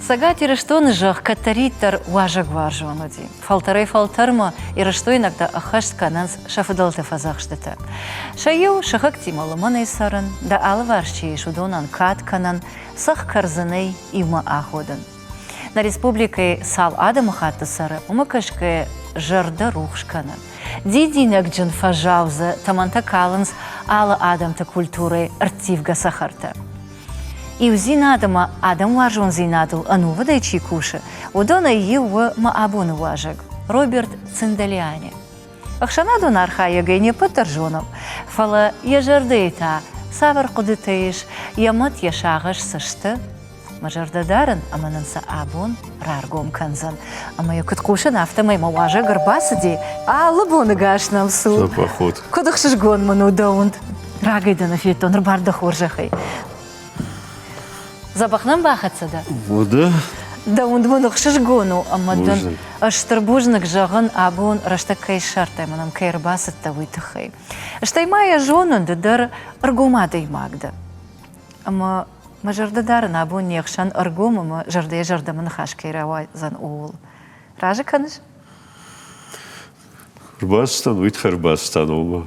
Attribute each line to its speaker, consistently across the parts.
Speaker 1: Сагат ирыштон жах катаритар важак варжоноди. Фалтарай фалтарма ирышто иногда ахаш кананс шафадалты фазахштыты. Шаю шахак тималыманы сарын, да алварчи шудонан кат канан, сах карзаней има аходан. На республике сал адам хатты сары, умакашке жарда рухшканан. Дидинак джин фажауза таманта каланс ала адамта культуры артивга сахарта. И у зинадама адам важон зинадул, ану выдайчи куши, удона его ма абун важек, Роберт Цинделиани. Ахшанаду нарха ягайне подтержоном, фала ежардейта, савар кудытейш, ямат яшагаш сашты, мажардадаран, амананса абун раргом канзан. Ама якут куши нафтамай ма важек гарбасади, а лабуны гашнам су.
Speaker 2: За поход.
Speaker 1: Кудах шишгон ману даунд. Рагайда на фитон, рбарда хоржахай. Запахнам бахатса да?
Speaker 2: Вода.
Speaker 1: Да он дманух шишгону, амадан аштарбужнак жаган абун раштакай шартай манам кайрбасат та витахай. Штаймая жонун дар аргумадай магда. Ама мажардадар на абун нехшан аргум, ама жардай жардаман хашкай рава зан уул. Ража каныш?
Speaker 2: Рбастан, витхарбастан ома.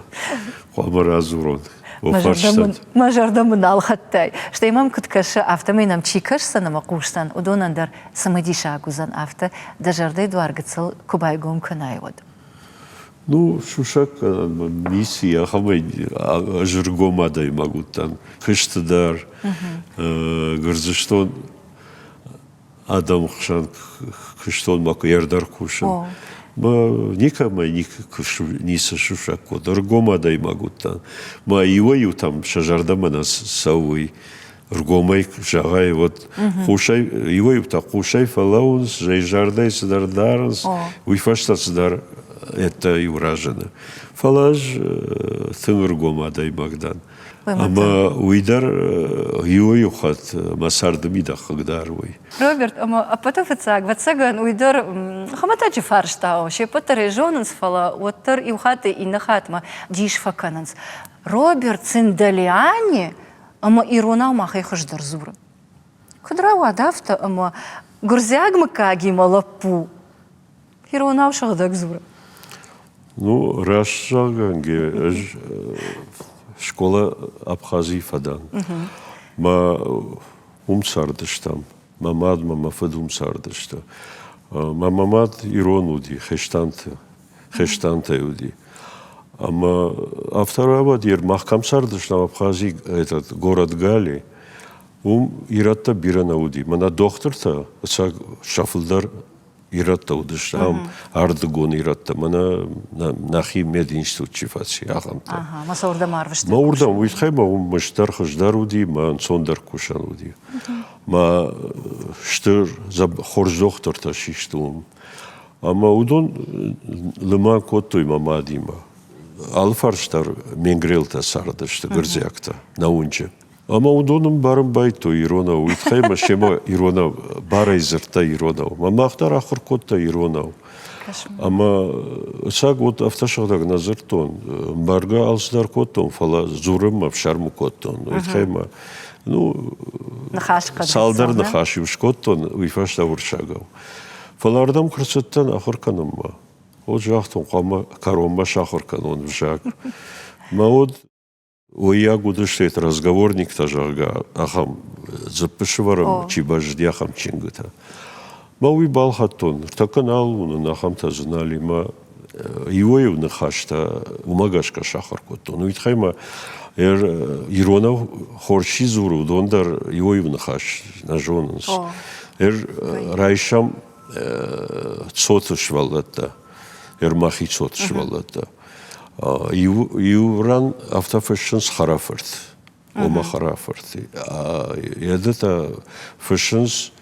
Speaker 2: Қуама разурон.
Speaker 1: Мажардамын алхаттай. Штаймам кыткашы автомайнам чикашсан, ама куштан, удонандар самадиша агузан авто, да жардай дуаргацал кубайгум канайвод.
Speaker 2: Ну, шушак миссия, хамай ажыргомадай магуттан. Кыштыдар, гырзыштон адам хшан кыштон маку ярдар кушан. Ма никамай ниса шушак код, аргомадай магуттан. Ма его там шажардамана сауи. Ргомай жагай вот хушай его та хушай фалаунс жайжардай сдардаранс уйфаштасдар это и уражено. Фалаж тын ргомадай магдан. Ама уйдар его юхат масардамида хагдаруй.
Speaker 1: Роберт, ама апатофицаг ватсаган уйдар хаматачи фарштао, шепатаре жонанс фала оттар и ухаты и нахатма дишфакананс. Роберт Цинделиани ама иронал махай хаждар зура. Кадрава дафта ама гурзягма каги малапу. Иронал шагдаг зура.
Speaker 2: Ну, расшаганге школа Абхазии фадан. Ма умсардыштам. Мамад мамафад умсардышта. Мамамад иронуди, хештанта юди. Ама авторабад ер махкамсардыштам Абхазии этот город Гали. Иратта биранауди. Мана докторта шафылдар иратта удыштам, ардыгон иратта. Мана нахи мединститут чифаци ағамта.
Speaker 1: Ага, маса урда марвышты.
Speaker 2: Ма урдам уйтхай, ма мыштар хыждар уди, ма сондар кушан уди. Ма штыр хорж докторта шиштум. Ама удон лыман коттой мамадима. Алфарштар менгрелта сардышты гырзякта, наунче. Ама удоным барым байто ирона уйтхай, ма шема ирона бара изырта ирона. Ма мақтар ахыр котта ирона. Ама саг вот автошагдаг назыртон. Барга алсдар коттон, фала зурым ма шарму коттон. Уйтхай, ма ну салдар нахашивш коттон, уйфашта уршагав. Фалардам красоттан ахыр каным ма. От жақтон қама каромма шахыр канон вжак. Ма от Оягу дыштет разговорник тажарга, ахам запышварам чибажди ахам чингыта. Ма уй балхаттон, такан алунын ахам тазынали, ма ивоев нахашта умагашка шахар коттон. Уйтхайма иронав хорши зуру, дондар ивоев нахаш нажонынс. Райшам цотышвалатта, махи цотышвалатта. Юран автофэшнс харафарт, ома харафарт. Ядата фэшнс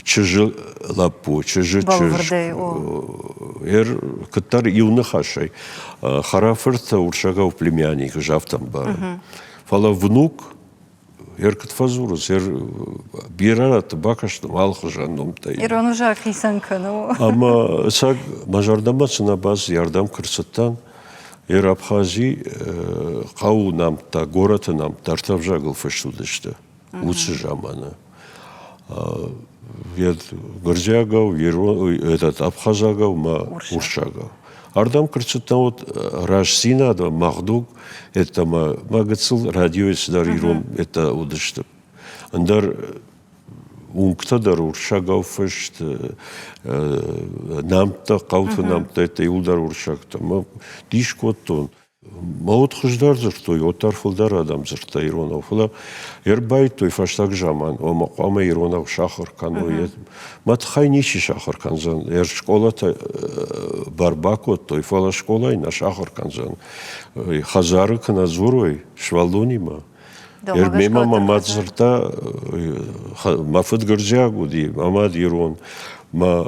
Speaker 2: чыжы лапу, чыжы. Кыттар юны хашай. Харафарт уршагав племянник, жавтам бар. Фала внук, кыт фазурус, бирарат бакаштым алхы жанномтай.
Speaker 1: Ирон ужак исанка, ну.
Speaker 2: Ама саг мажардамасына баз ярдам кырсыттан, Абхазии қау намта, гораты намта, артавжагыл фэштудышты, уцы жамана. Вед Горзягов, этот Абхазагов, ма Уршагов. Ардам кричит вот Рашсина, да Махдук, это магацил радио дарирон, это удачно. Андар унктадар Уршагов фешт намта кауфу намта это юлдар Уршагта. Ма дишкоттон. Маут хуждар зыртой, отар фулдар адам зырта иронов. Фула ербайт той фаштаг жаман, о мақама иронов шахар каноет. Мат хайниши шахар канзан. Школата барбакот той фала школа на шахар канзан. Хазары каназурой швалдонима. Мема мамат зырта мафыт гыржагуди, мамад ирон. Ма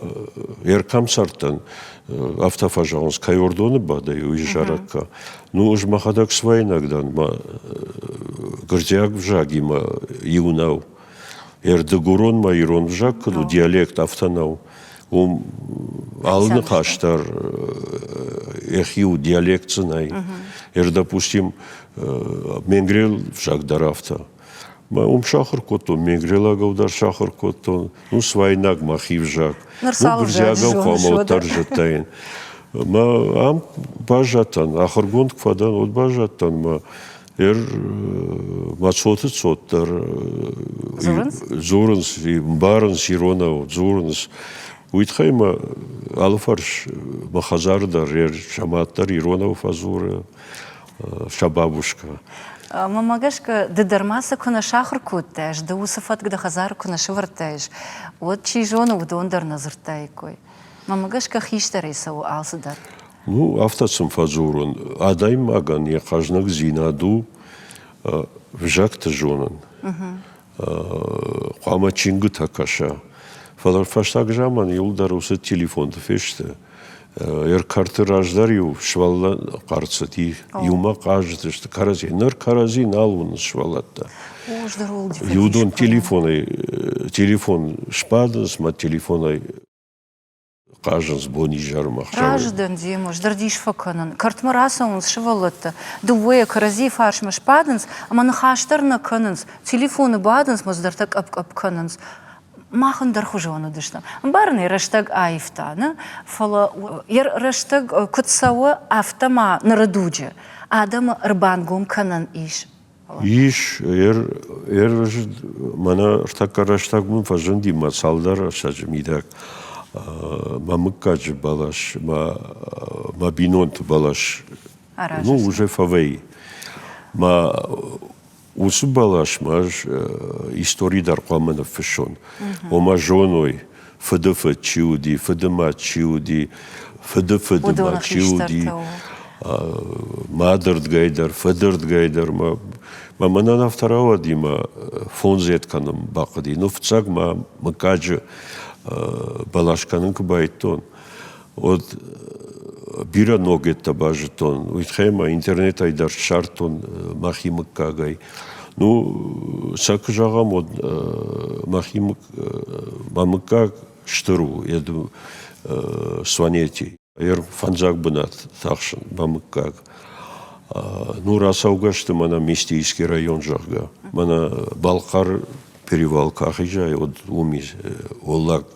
Speaker 2: еркам сартан автофажалонс кайордоны бадай уезжаракка. Ну уж махадак свай иногда, ма гырдяк вжаги ма юнау. Ердегурон ма ирон вжак, каду диалект автонау. Алны хаштар эхиу диалект цинай. Допустим, менгрел вжак даравта. Ма шахар кото, менгрела гаудар шахар кото, ну свайнак махивжак, ну гырзягав квама отаржатайн. Ма ам бажатан, ахаргонд квадан от бажатан, ма мацоты цоттар, зорынс, барынс ирона, зорынс. Уитхай ма алфарш махазардар, шаматтар ирона фазура, шабабушка.
Speaker 1: Мамагашка дедармаса куна шахар куттеш, да усафат гда хазар куна швартеш. Вот чижону вдондар назыртайкой. Мамагашка хиштарейсау алсыдар.
Speaker 2: Ну, автоцам фазурун. Адай маган я кажнак зинаду вжакта жонан. Қама чингы такаша. Фалар фаштаг жаман юлдар усы телефон феште. Карты раждар ю швалла қарцати юма кажды что карази ныр карази налун швалатта. Юдон телефон шпадынс ма телефоной кажынс бони жармах.
Speaker 1: Раждан демош дардиш факанан картмараса он швалатта. Дуе карази фаршма шпадынс, а ман хаштарна кананс телефоны бадынс маздартак ап кананс. Махандар хужону дышна. Барны раштаг айфтана, фала раштаг кутсава автома нарадуджа. Адам рбангум канан иш.
Speaker 2: Иш мана раштаг мун фажанди масалдар шажмидак. Мамыккаджи балаш, ма бинонт балаш. Ну уже фавей. Усы балаш маж истории дарқамана фешон. Ома жоной ФДФ чиуди, ФДМа чиуди, ФДФДМа чиуди, Мадырд гайдар, Федырд гайдар. Маманана второго дима фон зетканым бақыди. Ну вцаг макаджи балашканын кбайтон. От бира ногетта бажитон, уитхема интернет айдар шартон махимык кагай. Ну, сакы жағам от махимык мамыкка штыру, еду сванети. Фанзак бынат тахшын мамыккаг. Ну, расаугашты мана Мистийский район жағга. Мана Балқар перевал кахижай, от умиз, оллак.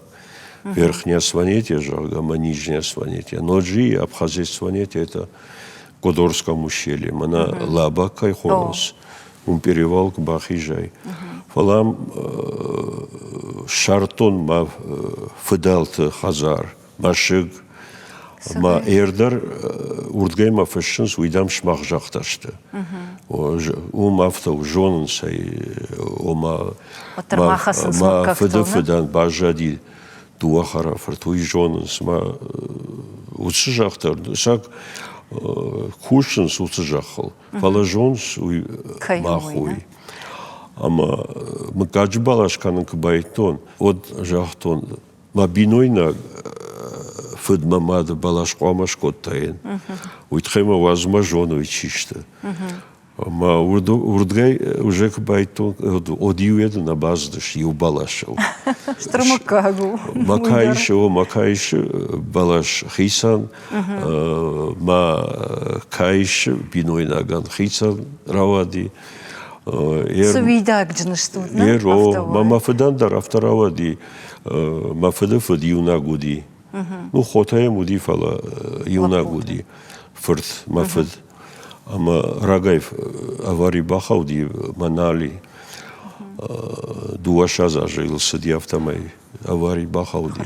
Speaker 2: Верхняя Сванетия жага, нижняя Сванетия. Ноджи, Абхазия Сванетия, это Кодорском ущелье. Мана лаба кайхонос. Перевал к Бахижай. Фалам шартон ма федалт хазар. Машиг ма эрдар урдгайма фэшнс уйдам шмах жахташты. Авто жонынсай. Ма федан бажади. Туахара фартуй жонынс ма уцы жақтар шак кушынс уцы жақыл фала жонс уй махуй ама мыкаджи балашканын кбайтон от жақтон ма бинойна фыд мамады балашқуамаш коттайын уйтхема вазма жону чишты ма урдгай уже кбайтон одиуеды на баздыш юбалашау
Speaker 1: Стромакагу.
Speaker 2: Макаиш балаш хисан, ма каиш биной наган хисан равади,
Speaker 1: Сувидаг джныштут,
Speaker 2: мама фыдан дар автарава ди мафыды фыд юна гуди. Ну, хотая муди фала юна гуди. Фырт мафыд. Ама Рагаев авари бахауди манали дуашаза жил сади автомай авари бахауди.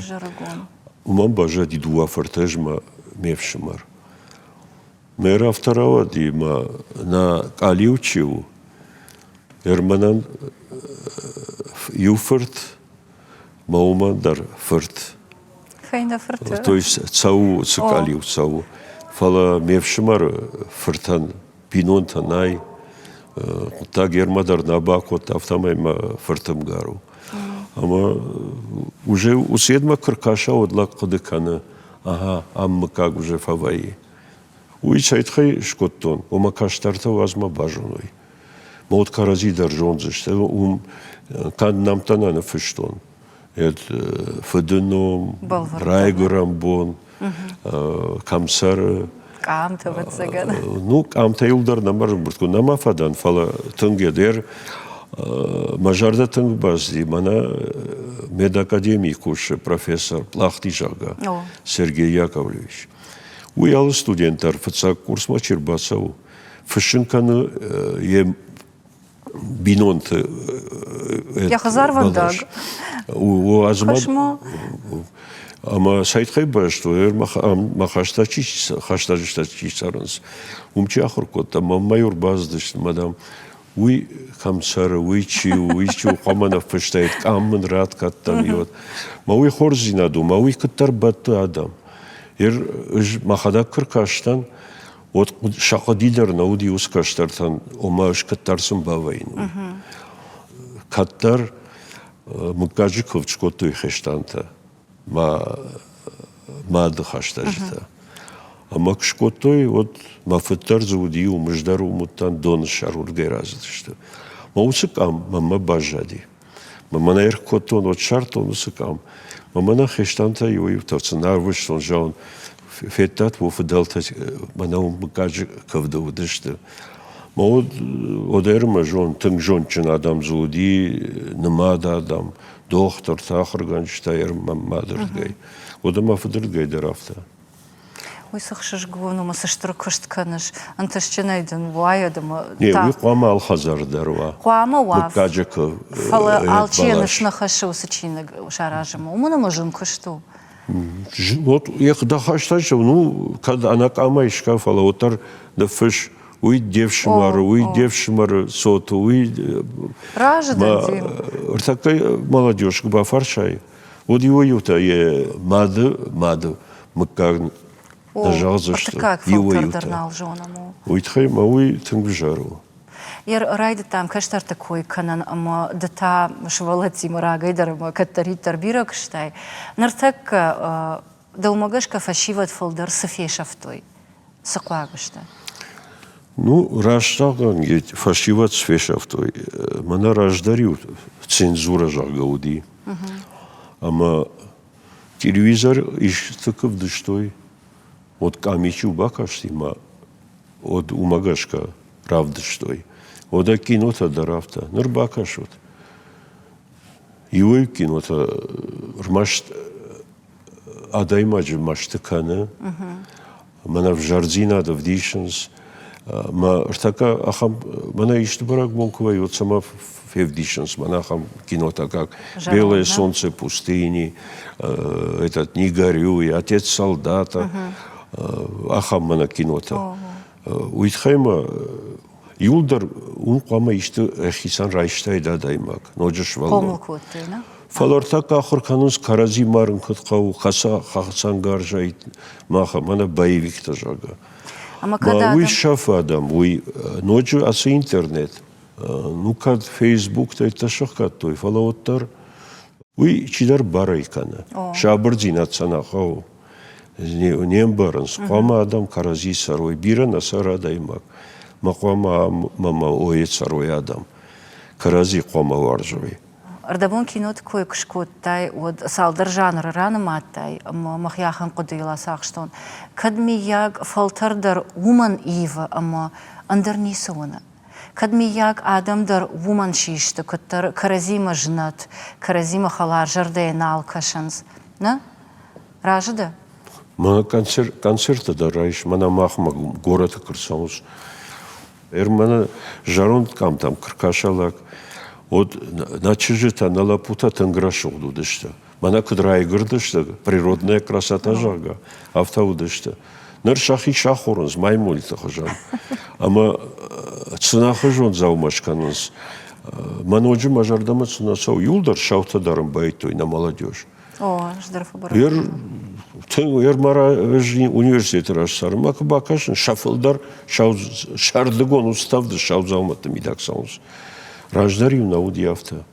Speaker 2: Умам бажади дуа фыртежма мевшимар. Мера автарава ди ма на калиучиву Ерманан юфырт мауман дар фырт.
Speaker 1: Файна фырт.
Speaker 2: То есть цау цикалиу цау. Фала мевшимар фыртан пинонтан ай. Та гермадар набакот автомайма фыртам гару. Ама уже уседма кыркаша одлак кыдыканы. Ага, аммы как уже фаваи. Уичайтхай шкоттон. Ома каштарта вазма бажуной. Мод карази дар жонзыште. Кан намтана на фыштон. Фыдыном, райгурам бон, камсар.
Speaker 1: Камта ватсаган.
Speaker 2: Ну, камта юлдар намар буртку. Намафадан фала тынгедер. Мажарда тынг базди. Мана медакадемикуш профессор Плахтижага Сергей Яковлевич. Уял студентар фыцак курс мачир басау. Фышынканы е бинонт.
Speaker 1: Я хазар вандаг.
Speaker 2: У азма. Ама сайтхай башту ер махаштачис хаштачисаранс. Умчи ахуркот ама майор баздыш мадам. Уй камсара уй чу камана фыштайт камын рад каттам йот. Ма уй хорзинаду ма уй кыттар батты адам. Ер махада кыркаштан от шақа дилер науди ускаштартан ома ышкаттарсын бавайну. Каттар мукажи ковчкоту хештанта. Мады хаштажта. Ама кшкотой от мафыттар зауди умыждар умуттан дон шарургай разыдышты. Ма усыкам мама бажади. Мамана эркотон от шартон усыкам. Мамана хештанта йой тавцанар выштон жаун феттат во фыдалта мана умыкажи ковдавыдышты. Ма от эрма жон тынг жончын адам зауди нымада адам. Доктор тахырганчта эрма мадыргай. Ода мафыдыргай дерафта.
Speaker 1: Ой, сахшаш гвону масаштыр кыштканыш. Анташчынайдын вайадыма.
Speaker 2: Не, уй қуама алхазар дарва.
Speaker 1: Қуама уав.
Speaker 2: Мукаджика.
Speaker 1: Фала алчиянышна хашу сычина шаражыма. Умана мажын кышту.
Speaker 2: Вот я когда хаштач, ну, когда она камайшка фала, отар да фыш. Уй девшимар соту, уй...
Speaker 1: Раждан
Speaker 2: такая молодежь, как бы фаршай. Вот его юта е мады, мыкар нажал за что.
Speaker 1: Как фалтердернал жонаму?
Speaker 2: Уй тхай, ма уй тынгжару.
Speaker 1: Ер райды там каштар такой канан, ама дата швалати марагайдар, каттари тарбира каштай. Нартак далмагашка фашиват фалдар сафешафтой. Саклагашта.
Speaker 2: Ну, раштаган гет фашиват сфешафтой. Мана рождарю цензура жагауди. Ама телевизор иш таков дыштой. От камичу бакашти, ма от умагашка равдыштой. Ода кинота дарафта. Ныр бакашот. Юй кинота рмашт адаймаджи маштыканы. Мана в жардина да в дишенс. Ма ртака ахам мана ишты барак бонкувай от сама февдишенс мана ахам кинота как белое солнце пустыни, этот не горюй, отец солдата, ахам мана кинота. Уитхайма юлдар унқама ишты эхисан райштай дадаймак, ноджаш валма. Фалартака ахырканус карази марын кытқау хасан гаржайт маха мана боевикта жага. Ма уй шаф адам, уй ноджу асы интернет. Ну кад фейсбук та это шахкат той фалаоттар. Уй чидар барайкана. Шабырдин атсана хау. Нем барынс. Қама адам карази сарой. Биран асар адаймак. Ма қама мама оет сарой адам. Карази қама варжой.
Speaker 1: Ардабон кино такой кшкоттай, вот салдар жанр раноматтай, махяхан кодила сахштон. Кадми яг фалтардар уман ива, ама андернисона. Кадмияк адамдар вуман шишты, кыттар каразима жнат, каразима халар жардайна алкашанс. На? Ражыда?
Speaker 2: Мана концерты да раиш, мана махма город кырсаус. Мана жарон там кыркашалак. Вот на чижита, на лапута тенграшок дудышта. Мана кыдрай гырдышта, природная красота жага, автоудышта. Нар шахи шахоранс, маймолита хажан. Ама цена хажон заумашканас. Маноджи мажардама цена сау юлдар шаутадарам байтой на молодежь.
Speaker 1: О, ждарфа бару.
Speaker 2: Мара университет рашсарым, ака бакашын шафылдар шардыгон уставды шаузауматты мидаксаунс. Раждари науди авто.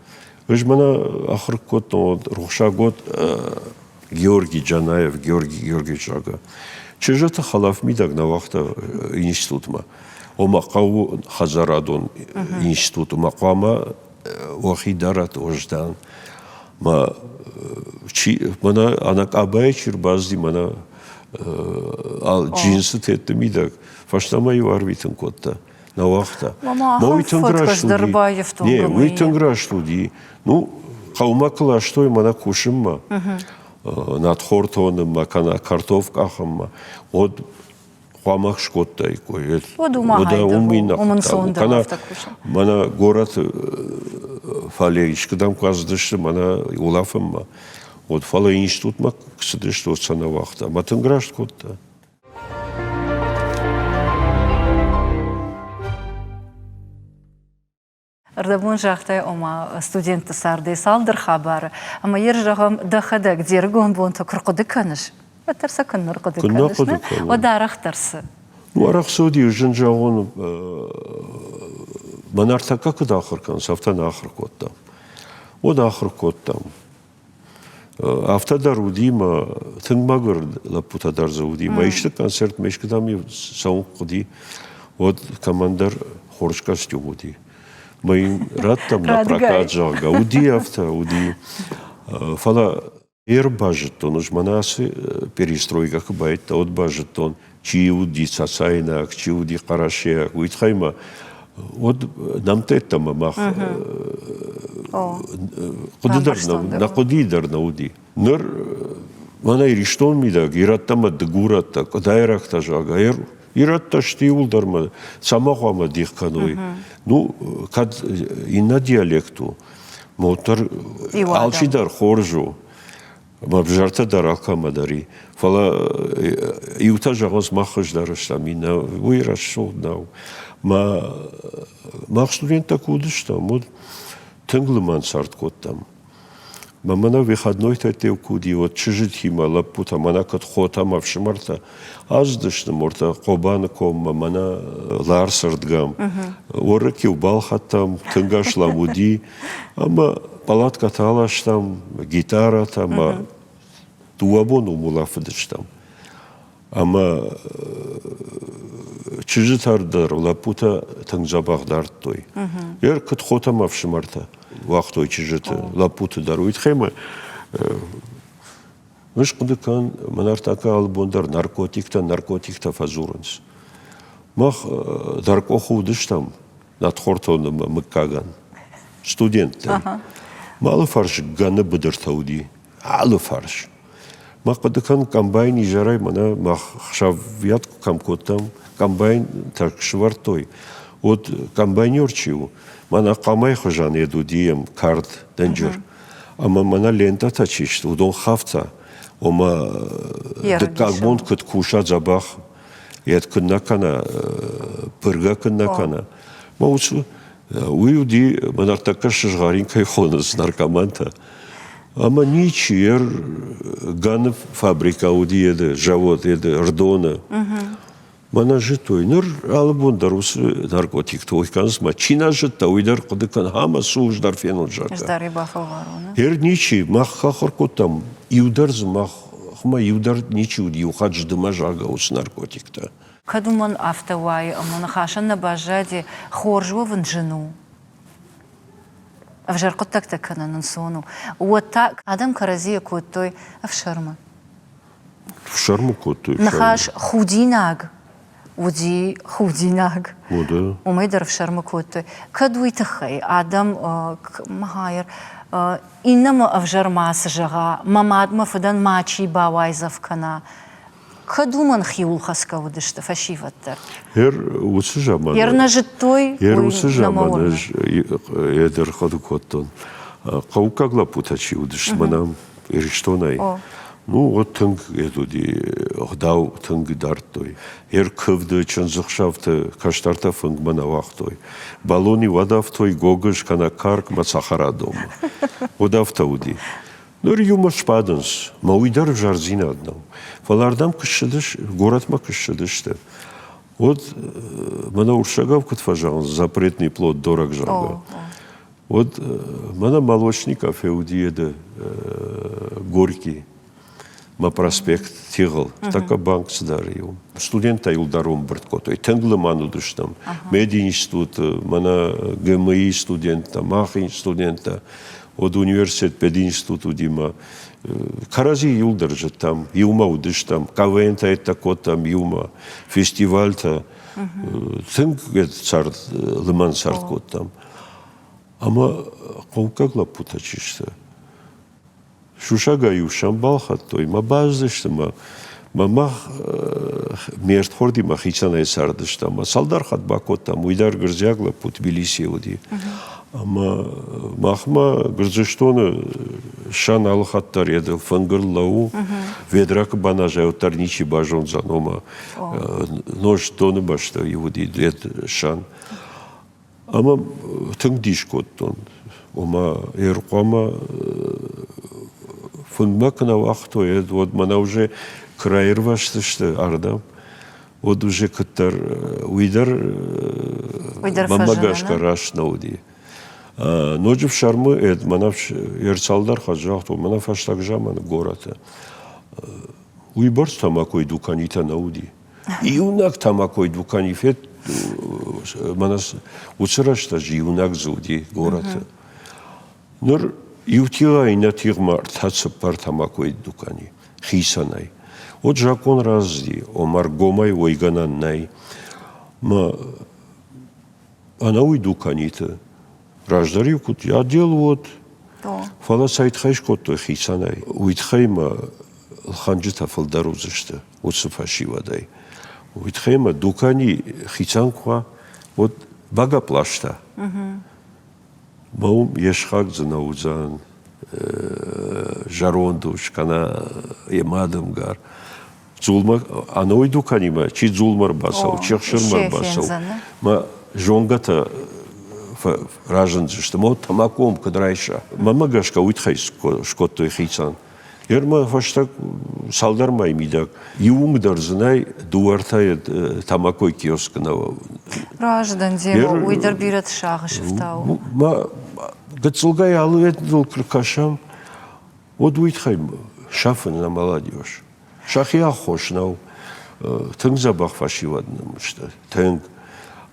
Speaker 2: Мана ахыр год, рухша год Георгий Джанаев, Георгий Жага. Чижата халаф мидаг на вахта институтма. Омақау Хазарадон институт, омақуама вахидарат ождан. Мана анак абай чирбазди мана джинсы тетті мидаг. Фаштамай варвитын котта. На вахта.
Speaker 1: Мама, фоткаш Дарбаев том
Speaker 2: не, уйтынгра студии. Ну, қаумақыла штой мана кушымма. Над хортоным, макана картовкахымма. От қуамақ шкоттай кой.
Speaker 1: От умағайды бұл.
Speaker 2: Мана город фалеришкадан қаздышты, мана улафымма. От фала институтма кісідішті от сана вақта. Матынгра шкотта.
Speaker 1: Ардабун жахтай ома студенті сарды салдыр хабары. Ама ер жағам дақада гдергон бонта күрқуды каныш. Атарса күннір құды каныш. Ода арақтарсы.
Speaker 2: Ну, арақ сөйді жын жағын манартака күді ақырқан, сафтан ақыр көттам. Ода ақыр көттам. Автодар удима, тыңмағыр лапутадар за удима. Ишті концерт мешкідам ев сауын құди. От командар хоршка стюг уди. Мы рад там на прокат жага. Уди авто, уди. Фала бажет он, уж манасы перестройка кабайта, от бажет он. Чи уди цацайнак, чи уди карашеак. Уитхайма, от нам теттама мах. На кодидар на уди. Ныр, мана ириштон мидаг, ираттама дгуратта, кадайракта жага. Иратта шти улдарма, самахуама дихканой. Ну, кад и на диалекту. Мотор алчидар хоржу. Мабжарта дарака мадари. Фала иута жагоз махаж дараштамина. Уираш шоуднау. Мах студента кудыштам. Мод тынглыман сарт коттам. Мана выходной тетев куди, вот чижит хима лапута, мана кат хота мавшимарта, аздышны морта кобаны комма, мана ларсардгам, орыки убалхаттам, тынгашлам уди, ама палатка талаштам, гитара там, туабону мулафыдыштам. Ама чижит ардар лапута тыңжабағдар той. Ер кат хота мавшимарта. Вахтой чижет лапуты дарует хема. Мыш кудыкан манартака албондар наркотикта фазуранс. Мах даркоху дыштам над хортоном мыккаган. Студент. Малы фарш ганы быдыртауди. Алы фарш. Мах кудыкан комбайн ижарай мана мах шавят камкотам комбайн так швартой. Вот комбайнер чего? Мана камай хожан еду дием карт денджер. Ама мана лента тачишт, удон хавца. Ома декагмон кыт куша забах. Ед кыннакана, пырга кыннакана. Ма уцу, уюди манартака шыжгарин кайхоныз наркоманта. Ама ничер ганы фабрика уди еді, завод еді, рдона. Мана житой, ныр алыбондар усы наркотикті ойканыз ма. Чина житта, ойдар қыдыкан хама сууждар фенол жарда.
Speaker 1: Ждары бафалар оны.
Speaker 2: Ер ничи, мах хахыр коттам, иударзы мах, хма иудар ничи уди, ухад ждыма жага усы наркотикта.
Speaker 1: Кадуман автовай, амона хашан на бажаде хоржуа ванжину. В жаркотак такана нансону. Вот так, адам каразия коттой, а в шарма.
Speaker 2: В шарму коттой.
Speaker 1: Нахаш худинаг. ودي خوديناغ
Speaker 2: وده
Speaker 1: وما يدر في شرمكوت كدوي تخي آدم مهاير إنما أفجر مع سجغا ما ماد ما فدان ما تشي باوايزة فكنا كدو من خيول خسكا ودشت فشيفتر
Speaker 2: هر وسجا ما
Speaker 1: يرنا جتوي
Speaker 2: هر وسجا ما يدر خدو كوتون قوكاغلا بوتاشي ودشت منام إرشتوناي Ну, вот тынг этуди гдау тынг дартой. Кывды чынзыкшавты каштарта фынг мана вахтой. Балони вадавтой гогыш кана карк мацахара дома. Водавтауди. Нөр юмаш падынс. Мауидар в жарзина однау. Фалардам кышшыдыш, городма кышшыдышты. Вот мана уршагав кытфажан, запретный плод дорог жага. Вот мана молочников эудиеды горький. Ма проспект тигл, така банк сдариу. Студента юлдаром бърткото. Тенглы ману дыштам. Меди институт, мана ГМИ студента, махин студента. От университет пед институту дима. Карази юлдаржа там, юма удыштам. КВН-та это там юма. Фестиваль-та. Тенг цар, лыман царткот там. Ама қовкагла путачишта. Шушага юшам балхаттой, ма баздышты, ма мерт хорди ма хичана эсардышты, ма салдархат бакотта, уйдар гырзягла по Тбилиси уди. Ама махма гырзыштоны шан алхаттар еді, фангырлау, ведрак бана жауттар ничи бажон занома, нож тоны башта иуди лет шан. Ама тыңдиш коттон, ома эрқома фундмакна вахтоед, вот мана уже краерваштышты ардам, вот уже кыттар уйдар мамагашка рашнауди. Ноджив шармы эд, манав ерцалдар хаджахту, манав аштак жаман гората. Уйбарс тамакой дуканита науди. Иунак тамакой дуканифет, манас уцрашта жи иунак зуди гората. Нор Иутила и натирма ртаца партамакой дукани, хисанай. От жакон разди, омар гомай ойгананнай. Ма она уй дуканита. Раждари кут я дел вот. Фала сайт хайш котто хисанай. Уитхайма лханджита фалдарузышта. Вот сафашивадай. Уитхайма дукани хисанква вот бага плашта. Маум ешхак занаузан, жарондуш, кана емадымгар. Зулма, ана ойду канима, чи зулмар басау, чехшырмар басау. Ма жонгата ражынзышты, ма тамаком кадрайша. Мама гашка уйтхай шкоттой хисан. Ерма фаштак салдармай мидак. Иунгдар знай дуартай тамакой киосканава.
Speaker 1: Раждан дема, уйдар бират шағы шыфтау.
Speaker 2: Ма гацулгай алует дол кркашам. Вот уйтхай шафын на молодежь. Шахия хошнау. Тынг забах фашивадным, что тынг.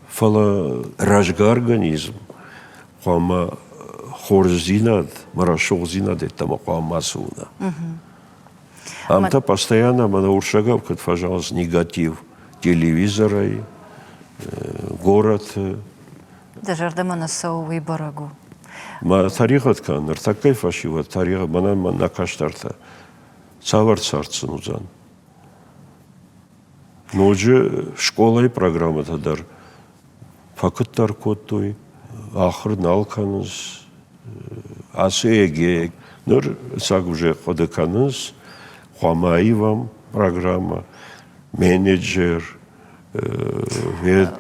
Speaker 2: Фала ражга организм. Хуама хорзинад, марашохзинад, это макуамасуна. Амта постоянно мана уршагав, как пожалуйста, негатив телевизора, город.
Speaker 1: Даже ардамана сауи барагу.
Speaker 2: Ма тарихат кан, артакай фашива, тариха мана накаштарта. Цавар царцын узан. Но же школа и программа тадар. Факыттар коттой, ахыр налканыз, АСЭГ, нөр саг уже ходыканыз, Хуамаивам программа, менеджер,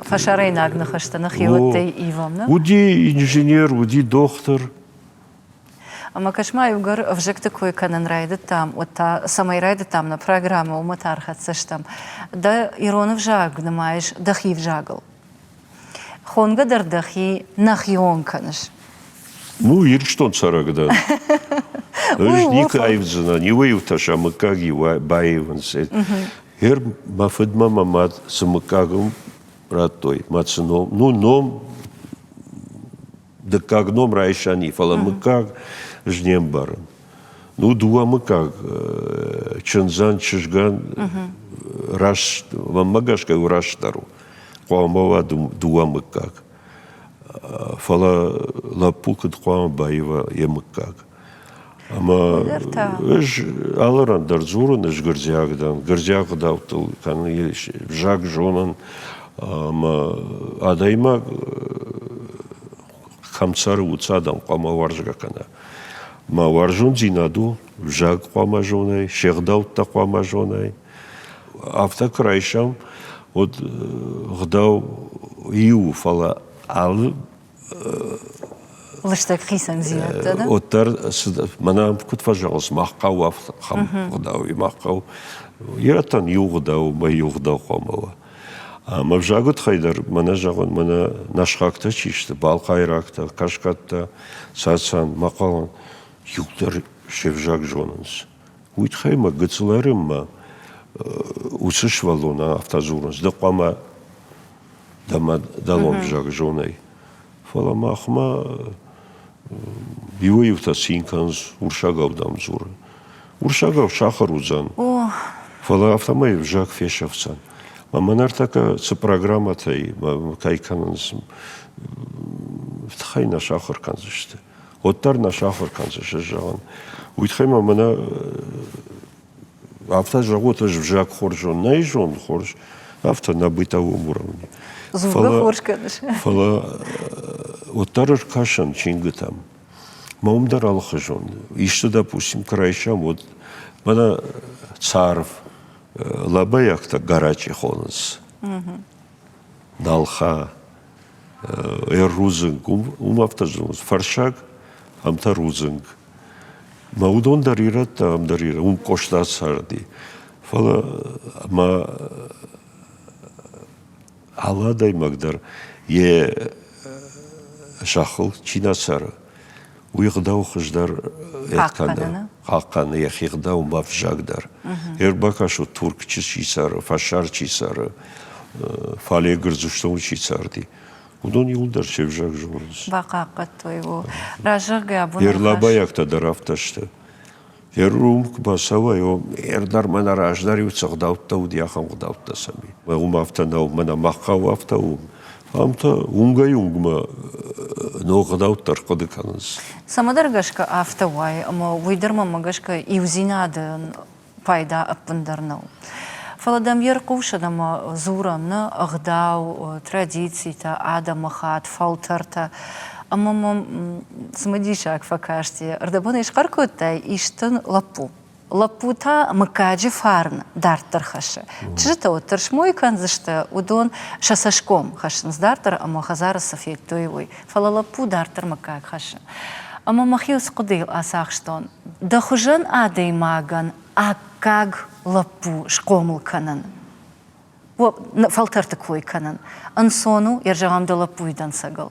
Speaker 1: Фашарайна агнахаштанах йоттай ивам, да?
Speaker 2: Уди инженер, уди доктор.
Speaker 1: Ама кашмай угар вжек такой канан райда там, вот та самой райда там на программу у матархат там. Да иронов жаг, намаешь, дахи вжагал. Хонга дар дахи нахион канаш.
Speaker 2: Ну, ирштон царагдан. Ника айвзана, не выюташа мыкаги баевансе. Мафыдма мамат самыкагым ратой, мацыном, ну, ном, да кагном райшани, фала мыкаг жнем барын. Ну, дуа мыкаг, чынзан, чыжган, раш магашка урашдару қоамова дуамыккак фала лапукыт қоам байва емыккак ама эш аларан дарзурын эш гырзягдан утыл каны жак жонын ама адайма хамцары уцадан қоама варжга кана ма варжун зинаду жак қоама жонай шеғдаутта қоама жонай автокрайшам вот гдау иу фала ал
Speaker 1: Лыштак хисан зиятта, да?
Speaker 2: оттар мана кутфажалс маққау аф хам гдау и маққау яраттан иу гдау ма иу гдау қоамава ама жагут хайдар мана жагон мана нашхакта чишті балқайракта кашкатта сатсан мақалан юктар шевжак жонынс уйтхайма гыцларымма усышвалона автозурынс да қоама дама далом жак жонай фала махма иуевта синканс уршагавдам зур уршагав шахарузан фала автомай жак фешавцан маманартака ц программатай кайканс втхай на шахар канзышты оттар на шахар канзышы жаган уйтхайма мана автожагота жак хоржон найжон хорж авто на бытовом уровне
Speaker 1: Зубга хорж каныш.
Speaker 2: Фала оттар кашан чингытам маумдар алхажон ишты допустим крайшам вот мана царв лабаякта гарачи хонс далха рузинг автожон фаршак амта рузинг маудон дарират дарира коштат сарди фала ма аладай магдар е шахыл чинасара уйгдау хыждар этканда хакканы яхигдау мавжагдар эрбакашу туркчи чисара фашар чисара фалегр зуштон чисарди удон юлдар шевжак журс
Speaker 1: Бақақат твоего ражага абуна
Speaker 2: ерлабаякта дарафташты еррум басава yo ердар мана раждар юцгдаутта удяхан гдаутта сами умафта нау мана маққауафта амта унгай унгма ноғдауттар қыдыканыз
Speaker 1: Самадаргашка автовай, ама уйдырма магашка иузинады пайда аппындарнау. Фаладам ярқушадама зуранны ағдау традицията адама хат фалтарта ама смадишак факашти ардабона ишқаркоттай иштын лапу. Лапута макаджи фарн дартар хаша. Чжита оттар шмой канзышта удон шасашком хашын дартар ама хазара сафет тойвой. Фала лапу дартар макак хаша. Ама махиус кудил асахштон. Да хужан адей маган акаг лапу шкомл канан. Фалтар такой канан. Ансону ержагам да лапуйдан сагал.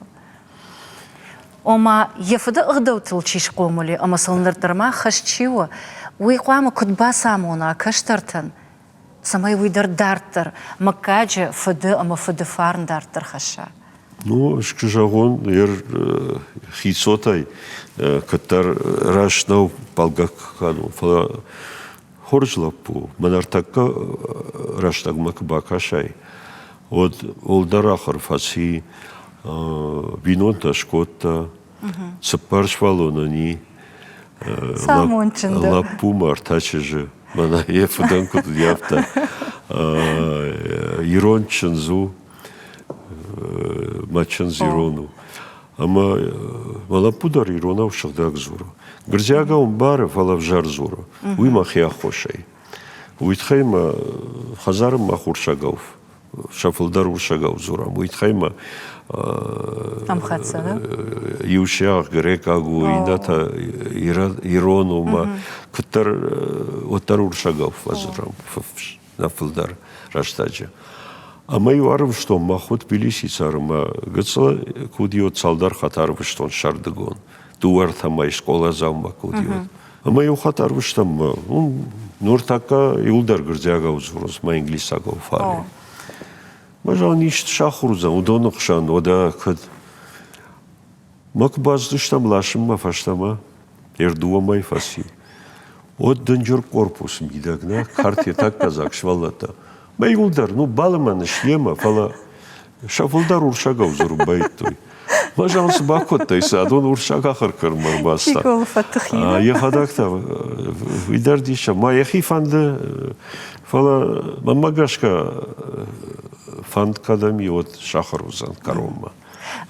Speaker 1: Ома ефада ығдаутыл чишкомули, ама салныртырма хашчиwa. Уйқуама кудба самуна каштартан. Самай уйдар дартар. Макаджи фады ама фады фарн дартар хаша.
Speaker 2: Ну, шкжагон хисотай, катар рашнау палгаккану. Фала хоржлапу, манартакка раштагмак бакашай. Вот олдарахар фаси, винонта шкотта, цепаршвалонани, лапу мартачежи, мана ефудан кудуявта, ирончензу, мачан зирону. Ама малапудар ирона ушахдаг зуру. Грзяга он бары фалавжар зуру. Уйма хиахошей. Уитхайма хазарым махуршагав. Шафылдар уршагав зурам. Уитхайма
Speaker 1: Амхатса, да?
Speaker 2: Юшях грекагу ината ирону ма кутар отар уршагав вазурам. Нафылдар раштаджа. Ама юарым что махот Тбилиси царма гыцла кудиот салдар хатарвыштон шардыгон. Дуар тамай школа замма кудиот. Ама ю хатарвыштам нуртака юлдар гырзяга узурус ма инглисаго фари. Мажал ништ шахурза удонукшан ода кыд. Мак баздыштам лашымма фаштама ердуамай фаси. От дынжур корпус мидагна карте так казак швалата. ما يقدر نو بالما نشيما فلا شافلدار ورشاقة وزربايتوي ما جانس باكوت تيسادون ورشاقة آخر كرمر باستا
Speaker 1: شكول فتخينا
Speaker 2: يخداكتا ويدار ديشا ما يخي فاند فلا ما مقاشكا فاند كادامي وات شاخر وزان كاروما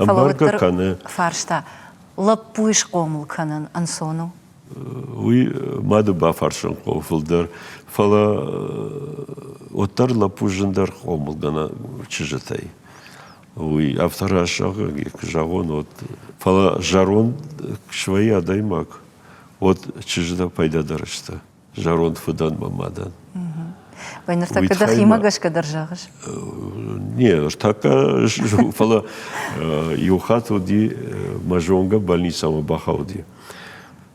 Speaker 2: أمباركا كان
Speaker 1: فارشتا لبويش قومل كانن أنسونو
Speaker 2: وي ما دبا فارشن قوفلدر فلا وتر لبوجندر قومل غنا چجتاي وي افتر اشاغ جاغون وت فلا جارون شويه دايماك وت چجدا пайда дарышта жарон фудан мамадан
Speaker 1: وينرتك دخيمة قش كدرجاغش
Speaker 2: не така фала юхату ди мажонга больница бахауди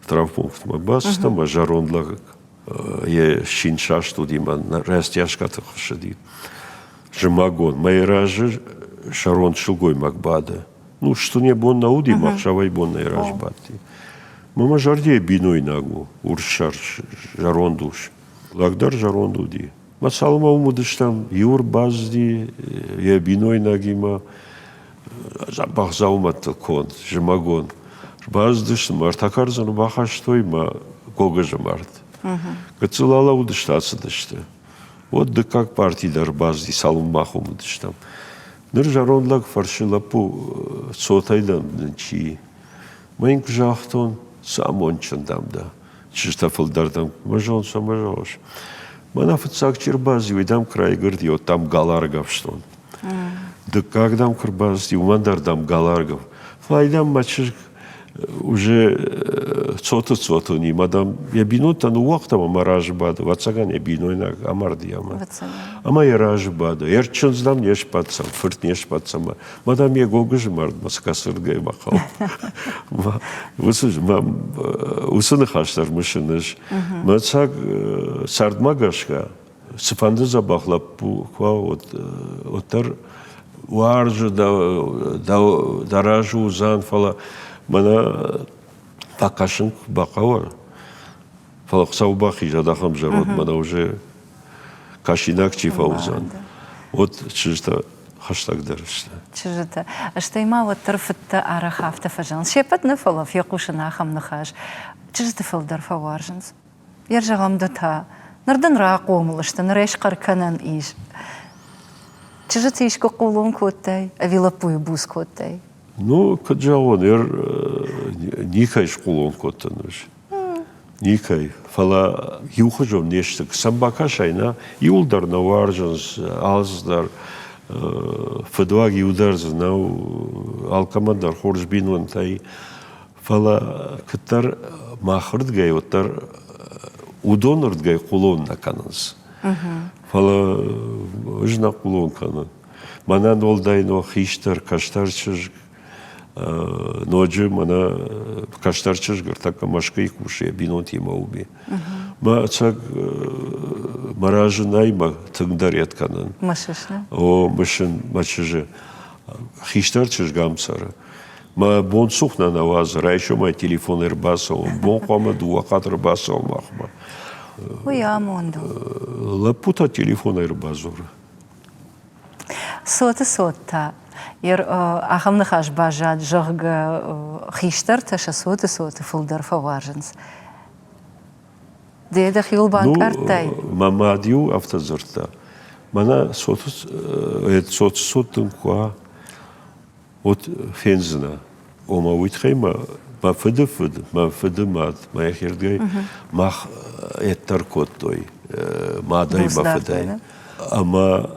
Speaker 2: травмпункт мабаста мажаронлаг е шинша студи ман растяшката хшди жмагон майражи шарон шугой макбада ну что не бон науди махшавай бон найражбати мама жарди биной нагу уршар жарондуш лагдар жарондуди масалма умудыштам юр базди е биной нагима забахзаумат кон жмагон баздыш мартакарзан бахаштой ма гогажмарт гцулала удыштасыдышты вот да как партидар базди салмаху мудыштам ныр жаронлаг фаршилапу сотайдан чи майн кжахтон самончандамда чистафылдардан мажон самажош манафцак чирбази видам край гырди там галаргавштон да когда кырбазди умандардам галаргав файдам мачыр уже цото ни мадам я бинута ну вақтама мараж бада вацаган я бинойна амардияма ама я раж бада ерчен знам неш патсам фырт неш патсама мадам я гогыж мард маскасыргай махал усыны хаштар мышыныш мацаг сардмагашка сыпанды забахлап бу оттар варжы даражу узан фала мана такашын бақауар фалақсау бақи жадахам жарот мана уже кашинак чифаузан вот чижта хаштаг дарышта
Speaker 1: чижта что има вот тарфта арахафта фажан шепат нафалов якушына хам нахаш чижта фалдар фаваржанс яржагам дата нардан рaqомлышта нареш карканан иш чижта ишко қолон коттай авилапуй бус коттай
Speaker 2: ну, каджаон, никай школон коттаныш. Никай. Фала юхажом нешта. Самбака шайна, юлдар на варжанс, алздар, федваг юлдарз на алкамандар хоржбинван тай. Фала каттар махырдгай, оттар удонырдгай кулон на кананс. Фала жна кулон канан. Манан олдайно хиштар, каштарчыж, ноджи мана каштарчыж гыртака машкай кушая бинонти мауби. Ма цак маражы найма тыңдар ятканын.
Speaker 1: Машышна?
Speaker 2: О, мышын мачыжы хиштарчыж гамсары. Ма бон сухна наваз, райшо май телефон эрбасо, бон қама дуа қатыр басо махма.
Speaker 1: Ой, амонду.
Speaker 2: Лапута телефон эрбазор.
Speaker 1: Сота. Ер ахам нахаш бажад жогга хиштар таша сота фулдар фаваржанс. Деда хил банк артай.
Speaker 2: Мамадиу автозорта. Мана сотын куа от фензина. Ома уитхейма ма фыды мад, ма ехердгай, мах еттар коттой, мадай ма фыдай. Ама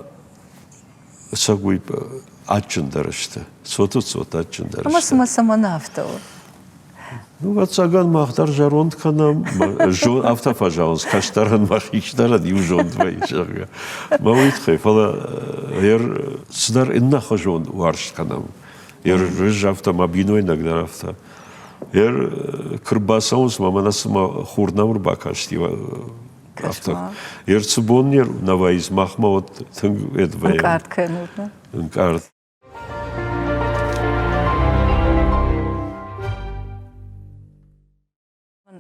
Speaker 2: сагуй ачындарышты. Сот ачындарышты.
Speaker 1: Ама самонавтова.
Speaker 2: Ну, вот саган махтар жаронд канам, автофажаунс, каштаран махиштаран, южон двоишага. Мауитхай, фала, сдар иннаха жон варш канам. Рыж автомобиной иногда авто. Кырбасаунс, маманасыма хурнамыр бакаштива. Цубоннер навайз махма вот тынг эдвая.
Speaker 1: Инкарт кэнутна.
Speaker 2: Инкарт.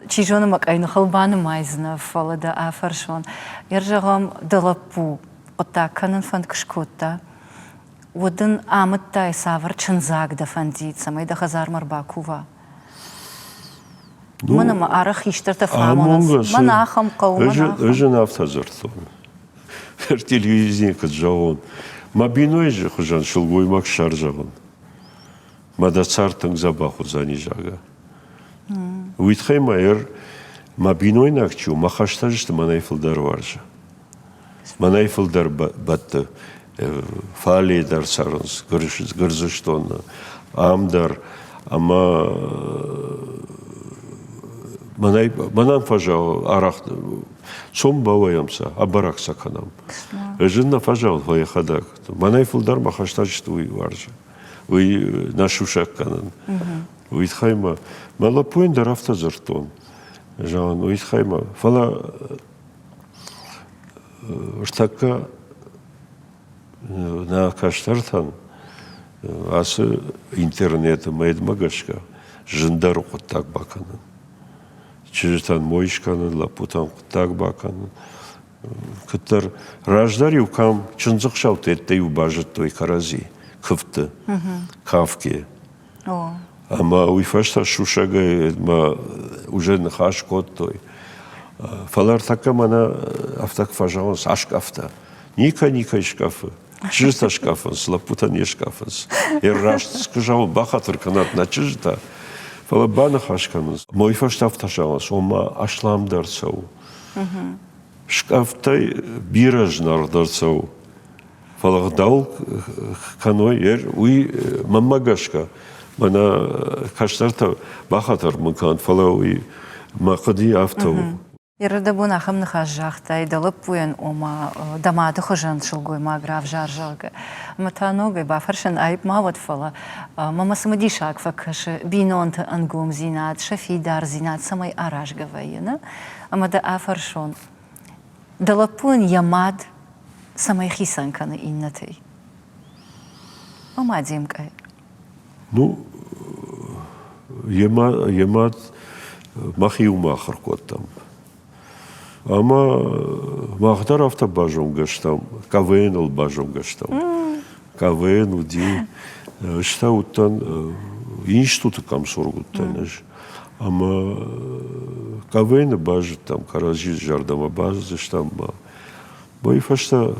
Speaker 1: Чижоны макайны халбаны майзна фалада афаршон. Ержагам далапу оттакканын фанд кышкотта, Одын амыттай савыр чынзагда фандит, самай да хазар марбакува. Мыным арах иштырты фамоныз. Манахам қауыманахам.
Speaker 2: Өжін автозыртын. Бір телевизия кыт жауын. Ма биной же хыжан шылгоймак шар жағын. Мада цартың забаху зани жага. Уйтхай майыр ма биной накчу, ма хаштажышты манайфылдар var же. Манайфылдар батты. Фаалидар сарыныз, гырзыштонны, амдар, ама манан фажау арақ, сом баваямса, абарак саканам. Жынна фажау ваяхадак. Манай фулдар махаштачты уй варжа. Уй нашушак канан. Уйтхайма. Малапуин дар автозыртон. Жан уйтхайма. Фала ртака на каштартан асы интернеты майд магашка жындар құттак баканын. Чижтан моишканын, лапутан құттак баканын. Кыттар раждар юкам чынзық шалт етті юбажыт той карази. Кыфты, кавки. Ама уйфашта шушага уже нахаш кот той. Фалар така мана автак фажаонс ашкафта. Ника шкафы. Чижта шкафынс, лапута не шкафынс. Рашт скажал бахатыр канат на чижта. Фала бана хашканыз. Мой фаштаф ташалас, ома ашламдар цау. Шкафтай биражнар дарцау. Фала гдал каной уй мамагашка. Мана каштарта бахатыр мукан. Фала уй мақди автау.
Speaker 1: Ирдабуна хамны хажахта идалып пуян ома дамады хожан шылгой маграв жаржалга. Матаногай бафаршан айп мават фала. Мама самадишак факаши бинонта ангум зинат, шафидар зинат самай араш гавайна. Амада афаршон. Далапун ямад самай хисанканы иннатей. Мама димкай.
Speaker 2: Ну, ямад махиума харкотам. Ама махтар авто бажом гаштам, КВН ол бажом гаштам. КВН уди, шта уттан институты камсоргуттан. Ама КВН бажит там, каражи жардама базы штам. Байфашта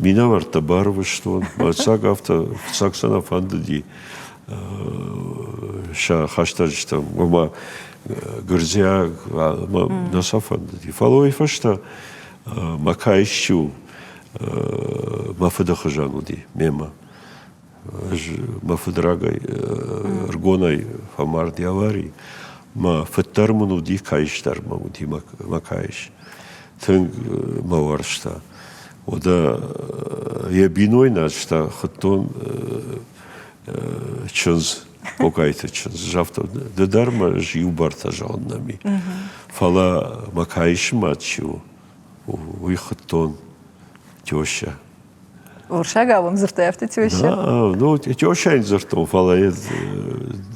Speaker 2: мина варта барвы что, мацак авто, саксана фандadi. Ша хаштаж там, мама гырзя насафандadi. Фалой фашта макайщу мафыда хажануди мема. Мафыдрагай ргонай фамар диавари. Ма феттармунуди кайштармунуди макайш. Тынг маваршта. Ода я биной начта хаттон чынз окайты чынз жавта дедарма жиу барта жаннами. Фала макайш матчу уй хаттон тёща.
Speaker 1: Уршага вам зыртаевты тёща?
Speaker 2: Да, ну тёща ин зыртон фала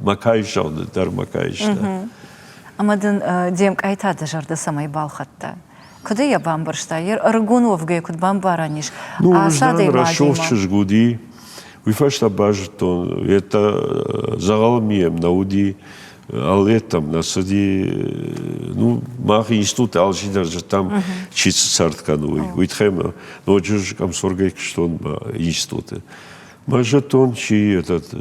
Speaker 2: макайш жан дедар макайш.
Speaker 1: Амадын демк айтады жарда самай балхатта. Куды я бамбаршта? Аргунов гей куд бамбараниш.
Speaker 2: Ну, ждан рашовчыш гуди. Уйфашта бажтон. Это загалмием науди. Ал этам насади. Ну, мах институт алжидар же там чицы царткануй. Уйтхем. Но жуж камсоргай кштон институты. Мажатон чи этот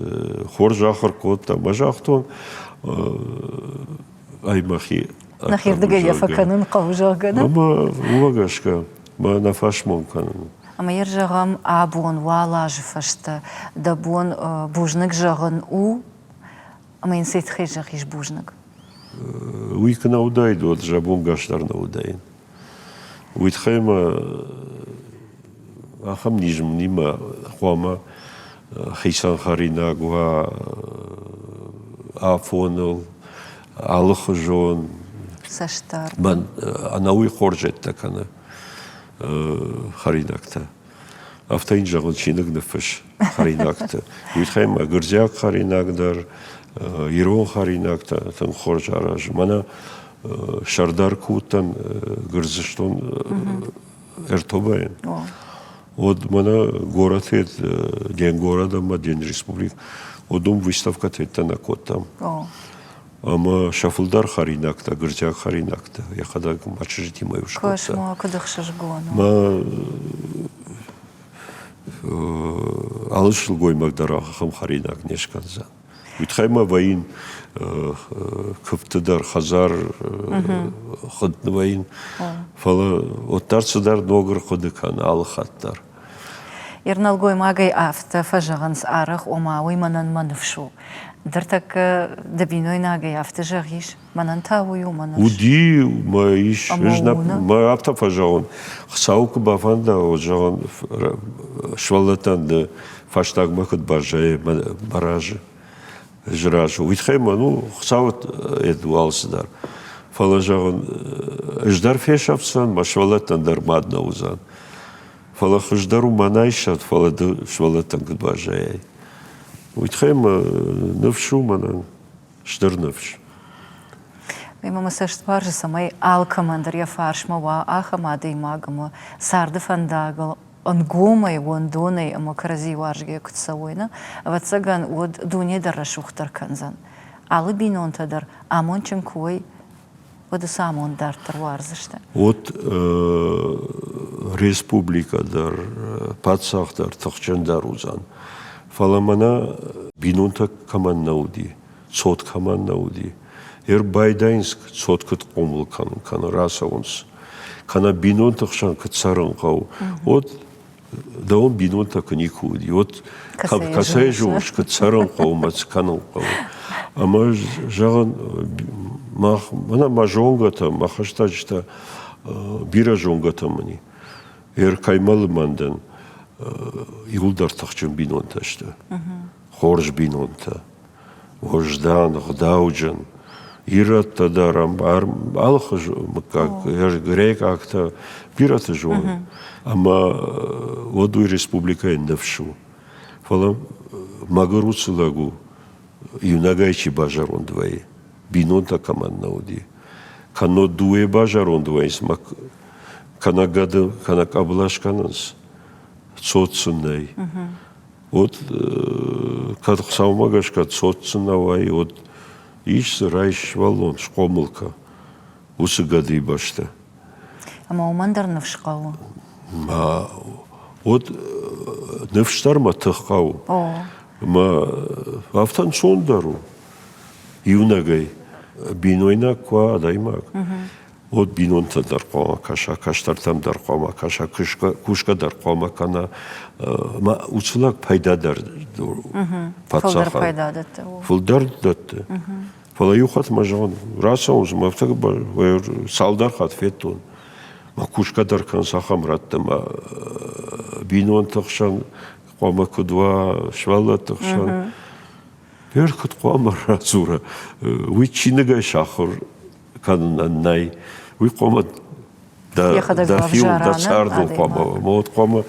Speaker 2: хоржахар кот там. Мажахтон аймахи.
Speaker 1: Нахирдыга яфаканын қаужағаны.
Speaker 2: Ама увагашка, ма нафашмон канын.
Speaker 1: Ама ер жағам абуын вала жыфашты, да буын бужнық жағын у, ама инсейт хей жақ еш бужнық.
Speaker 2: Уйкана удайды, от жабун гаштарна удайын. Уйтхайма ахам нижм нима хуама хейсан харина гуа афоныл, алықы жон,
Speaker 1: Саштар.
Speaker 2: Ман анауи хоржет такана харинакта. Автаин жагон чинык нефеш харинакта. Уйтхайм гырзяк харинакдар, ирон харинакта, тан хорж араж. Мана шардар кутан гырзыштон эртобаен. Вот мана город день города, день республик. Одум выставка на код там. Ама шафулдар харинакта, гырчак харинакта. Я когда мачжити мою школу.
Speaker 1: Кошма, кудах шашгону.
Speaker 2: Ма алышыл гоймагдара хам харинак нешканзан. Витхайма ваин кыптыдар хазар хыдны ваин. Фала оттарцыдар ногыр хыдыкан алхаттар.
Speaker 1: Ирналгой магай афта фажаганс арах омауи манан манывшу. Дартак дабиной нагай афта жагиш манан тауyu манаш.
Speaker 2: Уди ма иш ма афта фажаган. Хсаук бафанда ожаган швалатан да фаштаг махат бажай баражы. Жражу. Витхайма ну хсаут эдуалсдар. Фала жаган ждар фешапсан машвалатан дар мадна узан. Фала хждару манайшат фала швалатан гбажай. Витхайма навшу манан ждар навш.
Speaker 1: Мама сашт паржа самай алкамандар я фаршмава ахамадей магама сарда фандагал ангомай вондонай амакрази варжге кутсавойна вацаган од дуне дарашухтар канзан. Алы бинон тадар амончен кой од самон дар тарварзышта.
Speaker 2: От республика дар патсахтар тахчандар узан. Фаламана бинонта каман науди, цот каман науди. Байдайнск цоткат қомыл кана расаунс. Кана бинонта хшан кацаран қау. От даун бинонта каникуди. От касай жуш кацаран қау мац канал қау. Ама жаган мана мажонгата махаштачта бира жонгата мани. Каймалы мандан Илдар тахчан бинонта шта. Хорж бинонта. Ождан, гдауджан. Ират тадарам алхаж как грек акта пираты жон. Ама воду республика индавшу. Фала магаруцлагу юнагайчи бажарон двои. Бинонта каман науди. Кано дуе бажарон двои смак канагада канак аблашканас. Цоцунай. Вот как самогашка цоцунавай вот иш райш валон шкомылка усыгады башта.
Speaker 1: Ама умандар навшкау.
Speaker 2: Ма вот навштар ма тахкау. Ма автан сондару юнагай бинойна ква даймак. Вот бинонта дарқома каша каштартам дарқома каша кушка дарқома кана ма уцлак пайда дар
Speaker 1: Фулдар пайда датты.
Speaker 2: Фулдар датты. Фала юхат мажан расаунз мафтак салдар хат феттон. Ма кушка даркан сахам ратты ма бинон тахшан қома кудва швалла тахшан. Верхот қома разура. Вы чиныгай шахыр канан най. Вы кома да хил да сардл кома мод кома.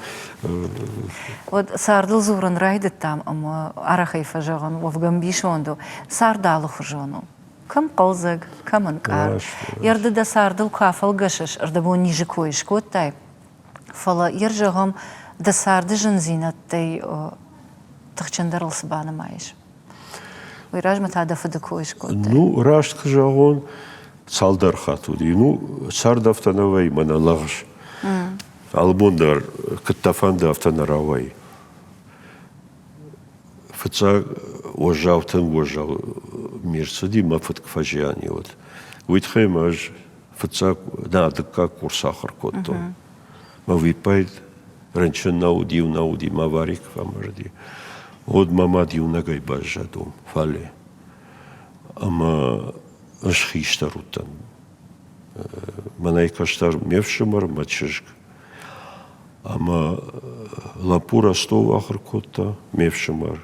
Speaker 1: Вот сардл зуран райдет там ама арахай фажаган вовгамбишонду сардалу хужону. Кам колзаг, кам анкар. Ярды да сардл кафал гашаш, арда бу ниже коиш коттай. Фала яржагам да сарды жынзинаттай тахчандарл сбана маиш. Вы ражмат ада фада коиш коттай.
Speaker 2: Ну, рашт хажагон салдар хатуди. Ну, сардафтановай мана лагаш. Албондар каттафанда автонаравай. Фца ожавтан ожав мирсади мафат кфажиани вот. Уитхемаж фца надка курсахар котто. Ма випайд ранчен науди маварик фамарди. Од мамади унагай бажадум фале. Ама ашхиштарутан. Манайкаштар мевшимар мачышк. Ама лапура стол ахыркотта мевшимар.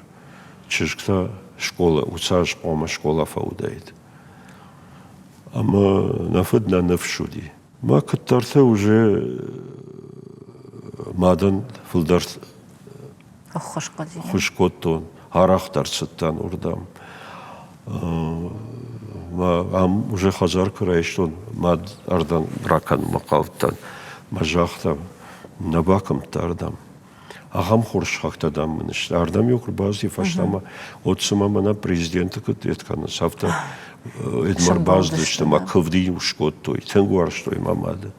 Speaker 2: Чышкта школа, уца школа фаудает. Ама нафыдна навшуди. Ма каттарта уже мадан фылдар хушкоттон, арахтарцыттан урдам. Ам уже хазар краештон мад ардан ракан мақавтан мажахтам набакам тардам ағам хоршақтадам мінішті. Ардам йоқыр базы фаштама отсыма мана президенті күт етканы. Сафта Эдмар баздышты, ма кывды ушкот той, тынгуар штой мамады.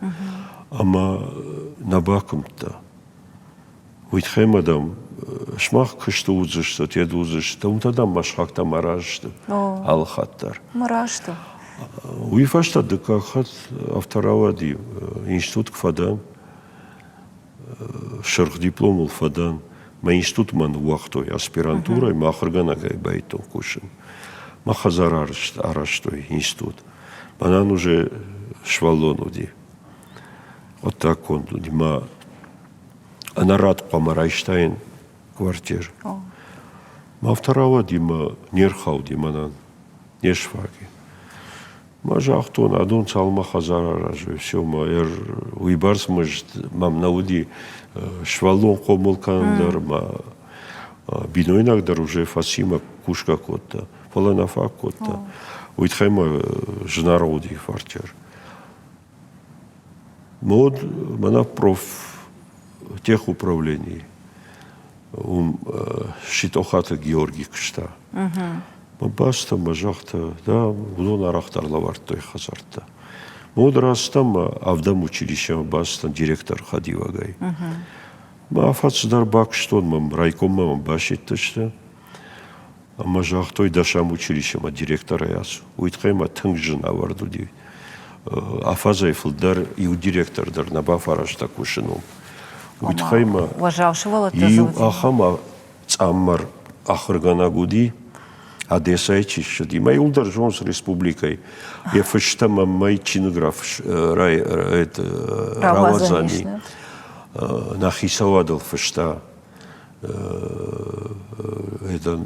Speaker 2: Ама набакымта. Уйтхем адам шмах кышты узышты, тед узышты, унтадам машхакта маражты, алхаттар.
Speaker 1: Маражты.
Speaker 2: Уйфашта дыкахат авторавади институт кфадан, шырх диплом улфадан, ма институт ман уақтой аспирантурой, ма ахырганагай байтон кушын. Ма хазар араштой институт. Манан уже швалонуди. Вот так он, ма анарат памарайштайн квартир. Ма авторавади ма нерхауди манан, нешваги. Ма жахтон адон цалма хазар аражой, все, ма уйбарс мыжд, мам науди швалон комулкандар, ма бинойнагдар уже фасима кушка котта, фаланафа котта. Уйтхайма жнароди квартир. Мод мана проф техуправлений. Шитохата Георгий кшта. Баста мажахта, да, удон арахтарла вартой хазарта. Мод растам авдам училище баста директор хадивагай. Ма афацдар бакштон мам райком мам башиттышта. Мажахтой дашам училище ма директора ясу. Уйтхайма тынгжын авардуди. Афазай фылдар и у директордар на бафарашта кушину. Уйтхайма и ахама цаммар ахырганагуди Одессайчиш, и май улдар жонс республикой. Я фаштама май чинграф Равазани нахисавадал фашта это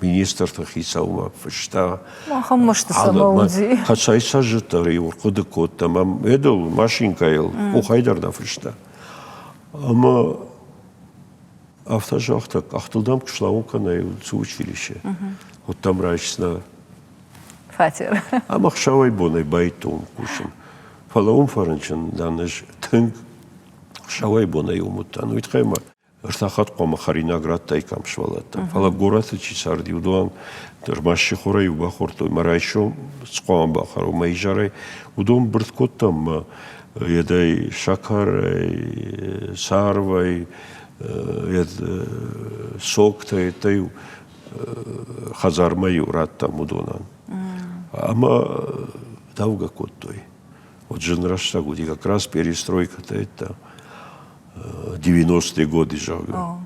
Speaker 2: министр тахисаума фашта.
Speaker 1: Махам что самауди.
Speaker 2: Хацай сажитари уркуды кот тамам эдл машинка ел ухайдар да фашта. Ама автожахта ахтылдам кышлаука на училище. Вот там рачна.
Speaker 1: Фатер.
Speaker 2: А махшавай бонай байтон кушин. Фалаум фаранчан даныш тынг шавай бонай умуттан. Уйтхайма ртахат қома харинаград тайкам швалатта. Фала гораты чисарди удуан дырмаши хорай убахортой марайшо сқоам бахару майжарай удуан бірткоттам едай шакарай сарвай соктай таю хазармай урат там удонан. Ама давга коттой. Вот женрашта гуди как раз перестройка-то это 90-е годы жага.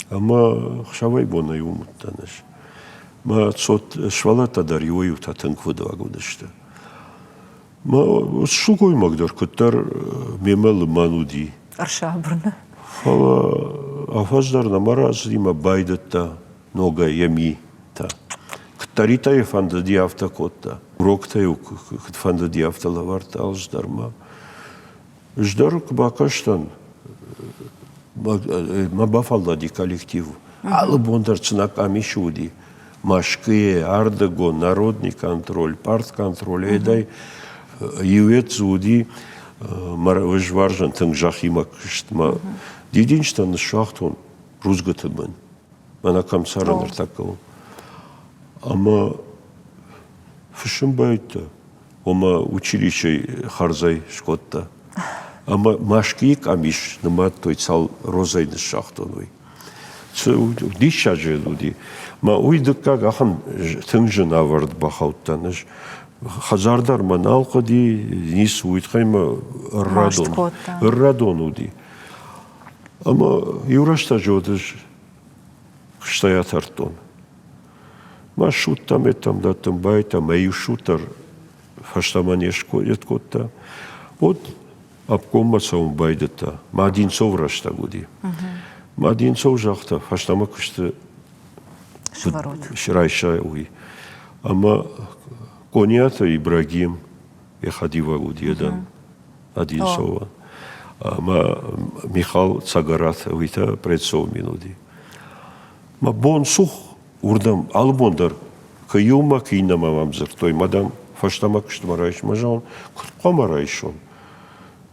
Speaker 2: Ама шавай бона юмуттанаш. Ма цот швалата дарьёю татынк выдвагудышта. Ма шукой магдар кыттар мемел мануди.
Speaker 1: Аршабрна.
Speaker 2: Фала афаздар намараз има байдатта нога ями та. Кыттарита е фандади автокотта. Урокта ю фандади автолаварта алждарма. Ждар кбакаштан мабафаллади коллективу. Алы бондар цынак амишуди. Машкые, ардего, народный контроль, партконтроль. Эдай юет зуди выжваржан тыңжахима кыштма. Дидинштан шахтон рузгатымын. Мана камсараныр такау. Ама фышымбайта. Ома училище харзай шкотта. Ама машкиик амиш нымат той цал розайны шахтоной. Дища жедуди. Ма уйдыкка гахан тыңжын авард бахауттаныш. Хазардар маналқади нис уйдхайма радонуди. Ама юрашта жодыш кыштаятартон. Ма шуттам этам даттым байта, маю шутар фаштаманешко еткотта. Вот обкомма саум байдата. Ма Одинцов рашта гуди. Ма Одинцов жахта фаштама кышты ширайша уй. Ама конята Ибрагим ехадива гуди едан Одинцова. Ама Михал Цагарат уйта предсов минуди. Ма бон сух урдам албондар каюма кинама мамзар той мадан фаштама кышты марайш мажан кутқа марайшон.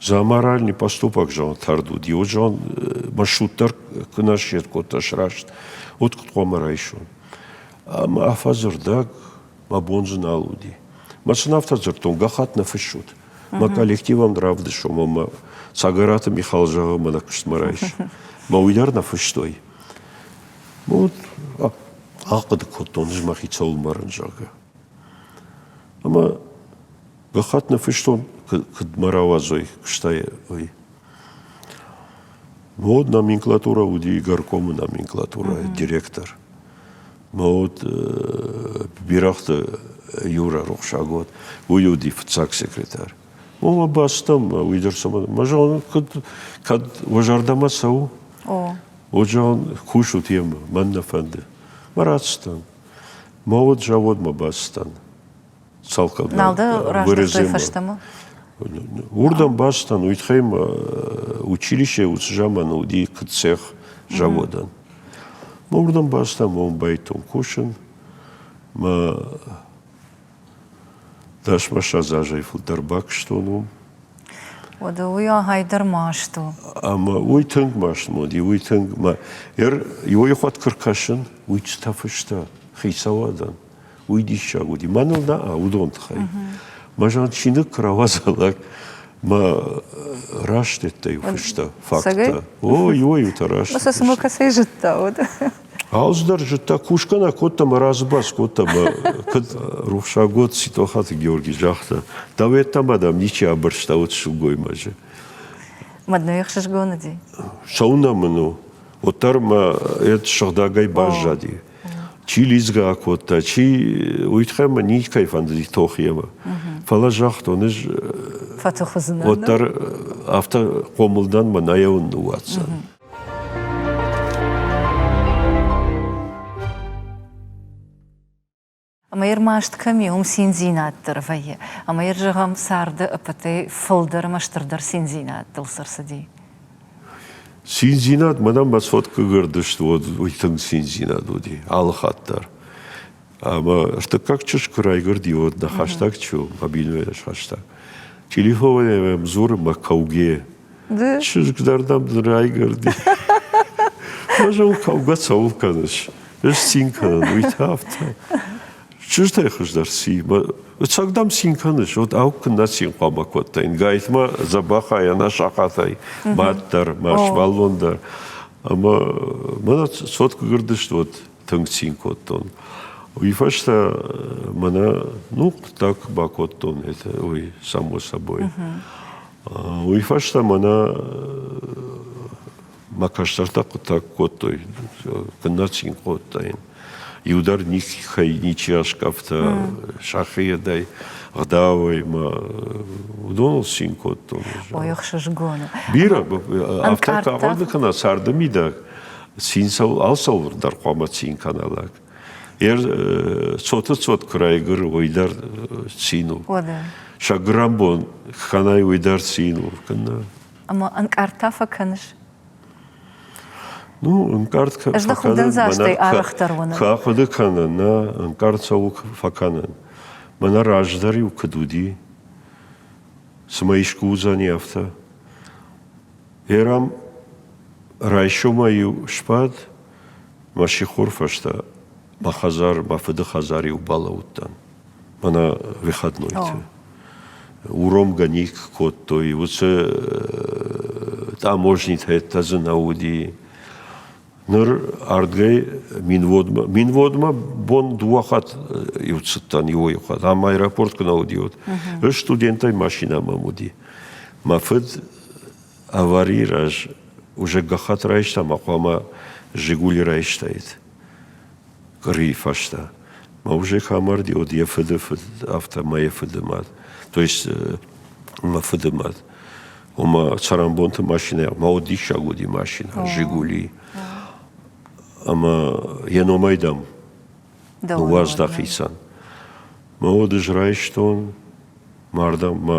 Speaker 2: за аморальный поступок же он тардуди, вот же он маршруттар кынашет коташ рашт, вот кто марайшон. А ма афазырдаг, ма бонзын алуди. Ма сынафтазыртон гахат нафышут. Ма коллективам дравды шо, ма сагарата Михаил жага ма накышт марайш. Ма уйдар нафыштой. Вот ақыды коттон жмахи цол маран жага. Ама гахат нафыштон кыдмаравазой кыштай ой. Вот номенклатура уди горкому номенклатура директор. Вот бирахты Юра Рухшагот, уюди фцак секретарь. Ома бастам уйдерсам, мажон кад важардама сау. Оджан кушут ем маннафанды. Маратстан. Мавод жавод мабастан. Салкал.
Speaker 1: Налда раждой фаштаму.
Speaker 2: Урдам бастан уйтхайм училище уцжаман уди кцех жаводан. Урдам бастан мом байтон кушен. Ма дашмаша зажай фулдарбак что ну.
Speaker 1: Ода уя хайдар машту.
Speaker 2: Ама уйтынг маш моди уйтынг ма его хат кыркашын уйчтафышта хисавадан уйдища уди манылна удон хай. Мажан чинык кравазалак ма раштеттай фышта факта. Ой утараш.
Speaker 1: Маса смока сейжитта ода.
Speaker 2: Алздар житта кушкана котта маразбас котта кыд Рухшагот ситохаты Георгий жахта. Давет тамадам ничи абыршта вот шугой маже.
Speaker 1: Мадно яхшыш гонади.
Speaker 2: Саунамыну отар ма эт шагдагай бажади. Чи лизга котта чи уйтхама никай фанди тохиема. Фала жахта оныж
Speaker 1: Фатухузна.
Speaker 2: отар авто комылдан ма наяун нуатса.
Speaker 1: Ама ермашт ками синзинат тырвайы. Ама ержагам сарды апаты фылдар маштырдар синзинат дылсырсыди.
Speaker 2: Синзинат манам масфотка гырдышт вот уйтын синзинат уди алхаттар. Ама что как чеш край гырди вот на хаштаг чу мобильный хаштаг. Телефоне мзур макауге.
Speaker 1: Да.
Speaker 2: Чеш гдардам драй гырди. Можем кауга цаулканыш. Эш синкан уйтафта. Чуждай хуждар си, цагдам синканыш, вот аукна синкама коттайн, гайтма забахая на шахатай, маттар, машвалондар, ама мана сотка гырдыш вот тынг синкоттон. Уйфашта мана, ну так бакоттон, это ой само собой. Уйфашта мана макаштарта так коттой, кна синкоттайн. И удар нихай ничашкафта шахия дай гдавай ма удонул синкоттон.
Speaker 1: Ой яхшыш гону.
Speaker 2: Бира авта кавалдыкана сардымида синсал алсалдар қамат синканалак. Цот крайгыр ойдар сину.
Speaker 1: Ода.
Speaker 2: Шаграмбон ханай ойдар сину.
Speaker 1: Ама анкартафа каныш.
Speaker 2: Ну, анкарт
Speaker 1: факанан заштай арахтарвана.
Speaker 2: Кахуды канан, на анкарт саук факанан. Мана раждари у кадуди. Смаишку узани авто. Эрам райшо маю шпад. Машихур фашта. Махазар, мафыды хазари у балауттан. Мана выходной. Уром ганик кот той. Вуце таможнит это занауди. Ныр ардгай минводма бон дуахат юцтан юйхат. Ам аэропорт кнаудиот. Студентай машина мамуди. Мафыд аварий раж уже гахат райшта махама Жигули райштает. Грифашта. Ма уже хамарди от ефдф автомаефдмат. То есть мафдмат. Ома царамбонта машина, маоди шагуди машина, Жигули. Ама еномайдам. Ну воздахисан. Маодыш райштон, мардам,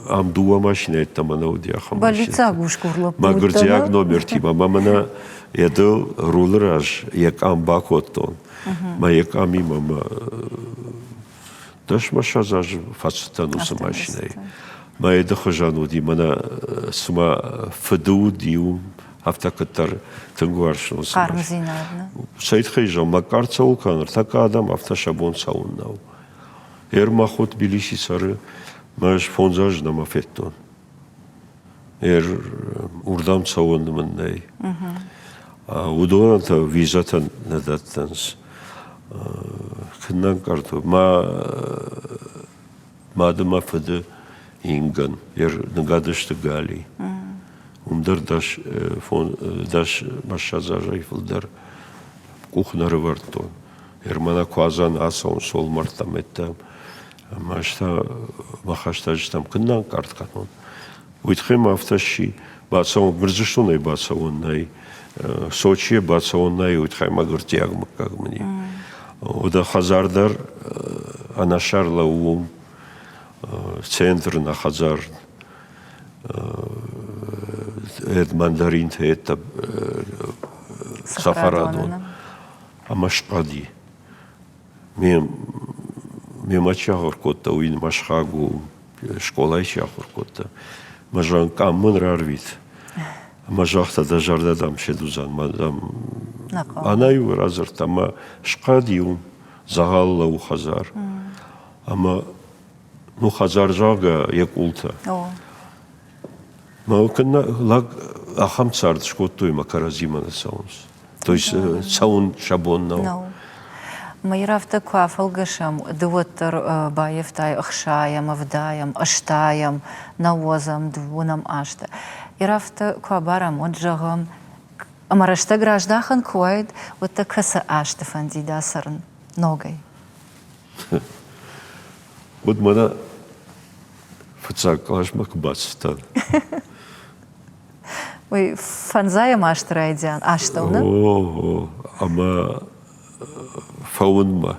Speaker 2: ам дуа машина это манаудиаха.
Speaker 1: Больница гушкурлап.
Speaker 2: Магурдиаг номер тима, мамана едел рулраж, як амбакоттон. Ма як амима, даш маша заж фацтануса машиной. ما يدخل دي منا سما فدود يوم هفته كتر تنقوار شنو
Speaker 1: قارمزينا
Speaker 2: سيد خيجا ما كارتسو كان ارتك آدم هفته شبون ساون ناو ما خود بليشي سر ماش فونزاج نما فتون أردام ساون من ناي ودون أنت فيزا ندتنس كنا كارتو ما دم فد إنجن نقدرش تقالي ومدر داش مشازا جايفل در كوخنا ريفرتون مانا كوازان أسون سول مرتا متام ماشتا ما خشتاجتام كنا كارت كانون ويتخيم أفتشي باسون برزشتوني باسون ناي سوچي باسون ناي ويتخيم أغرتياغ مكاغمني ودا خزاردر أنا شارلا ووم центр на Хазар, мандарин это Сахарадон, а Машпади. Мне мачахор кота уин Машхагу школа ичахор кота. Мажан каммын рарвит. Мажахта да жардадам шедузан мадам. Анаю разыр тама шқадиум загалла у Хазар. Ама ну Хазар жага якулта. ما كنا لاق أخم صار تشكوتوي ما كرازيما نساونس. تويس ساون شابون نو.
Speaker 1: ما يرافت كوافل قشم دوتر بايفتاي أخشايم أفدايم أشتايم نوزم دونم أشتا. يرافت كوابارم وجههم أما رشتا граждан كويد وتكسا أشتا فندي داسرن نوغي.
Speaker 2: ود منا فتساقلاش مكباتستان.
Speaker 1: وي فنزايا ماشترا يديان أشتونا؟
Speaker 2: أوه أما فاون ما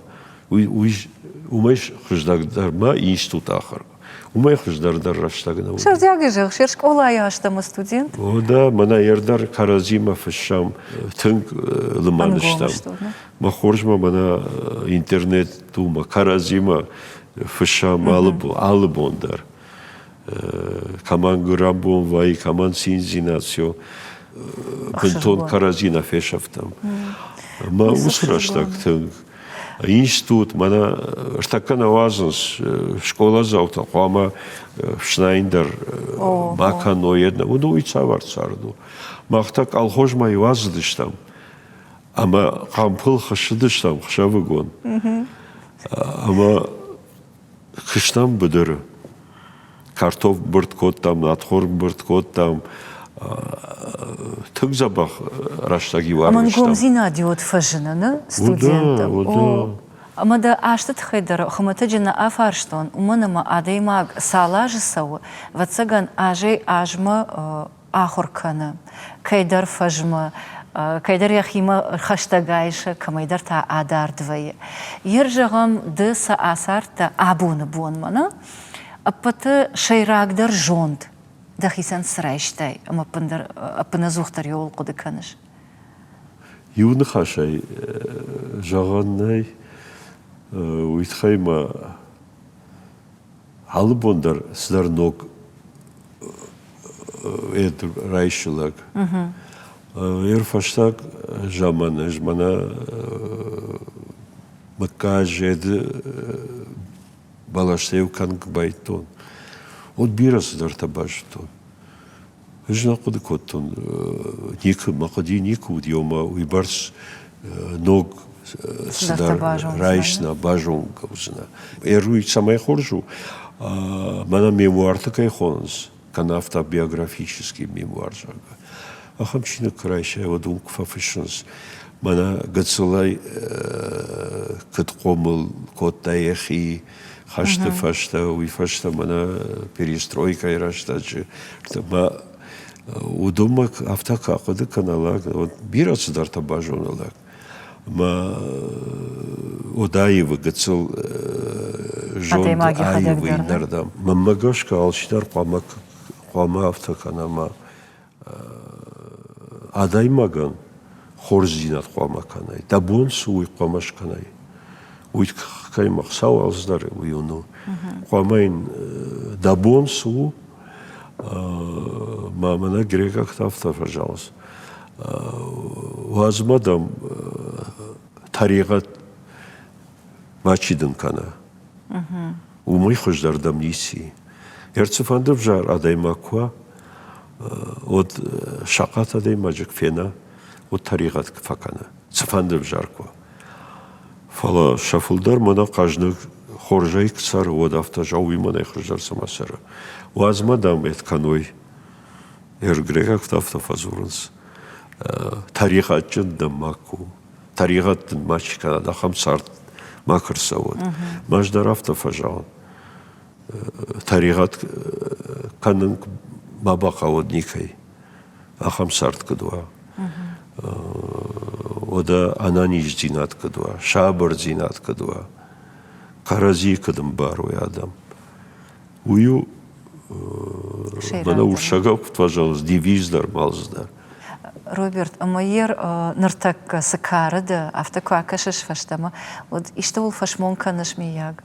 Speaker 2: وماش خجدار دار ما إنستوت آخر وما خجدار دار رشتاقنا
Speaker 1: شر دياغي جغ شر شكولا ياشتما ستودنت؟
Speaker 2: ودا منا يردار كارازيما في الشام تنك لما نشتام ما خورج ما منا إنترنت دوما كارازيما في الشام ألبون دار كمان грабон вай كمان синзинацио бентон каразина фешафтам ма усраштак институт мана штакана вазанс школа завта қама шнайндер макано една уду ицаварцарду махтак алхожма иваздыштам ама кампыл хашыдыштам хшавыгон ама хыштам быдыры картоф бұрткот там, натхор бұрткот там, түк забах раштаги варыштам.
Speaker 1: Аман гомзина диот фажынаны студентам. Амада аштат хайдар хыматы жина афарштон, уманама адаймаг салажы сау, ватсаган ажай ажма ахурканы, кайдар фажма, кайдар яхима хаштагайша, камайдар та адардвайы. Ержағам дыса асарта абуны буынмана, أبته شيراقدر جوند دخيسان سرايشتاي أما أبنا زوختر يول قد كانش
Speaker 2: يون خاشاي جاغاناي ويتخيما هالبوندر سدر نوك إد رايشلك يرفشتاك جامان جمانا مكاجد балаштеу канг байтон. От бирасы дарта баштон. Жна куды коттон ник макади ник удиома уйбарс ног сдар райшна бажон каузна. Эруй самай хоржу мана мемуарта кайхонс кан автобиографический мемуар жага. Ахамчина крайша вадунк фафишнс мана гацулай кыткомыл коттаехи хашта фашта уйфашта мана перестройка и раштачы ма удумак автака куды каналак вот бирасы дарта бажоналак ма одаевы гыцыл жон аевы инардам мамагашка алчтар қама автаканама адаймаган хорзинат қамаканай дабон суй қамашканай уйт каймақ сау алздар уйуну қамайн дабонсу, мамана грека ктафта, пожалуйста. Возможно, таригат мачидын кана. Умой хождардам ниси. Ерцефандов жар адаймаква, от шакат адаймаджик фена, от таригат факана. Цефандов жарква. Фала шафулдар мана каждый хоржай ксар от автожауи мана хождар самасара. Возможно, это каной грека ктафта фазурнс. таригат жында маку. Таригаттын мачкана да хамсарт макрса вот. Маждар автофажаун. Таригат канын мабака вот никай. Ахамсарт кадуа. Ода ананиш зинат кадуа. Шабар зинат кадуа. Карази кадым баруй адам. Ую мана уршагав, пожалуйста, девиздар, малздар.
Speaker 1: Роберт, амайер нартак сакарада, автоквакашаш фаштама, вот иштавул фашмон канаш мияг.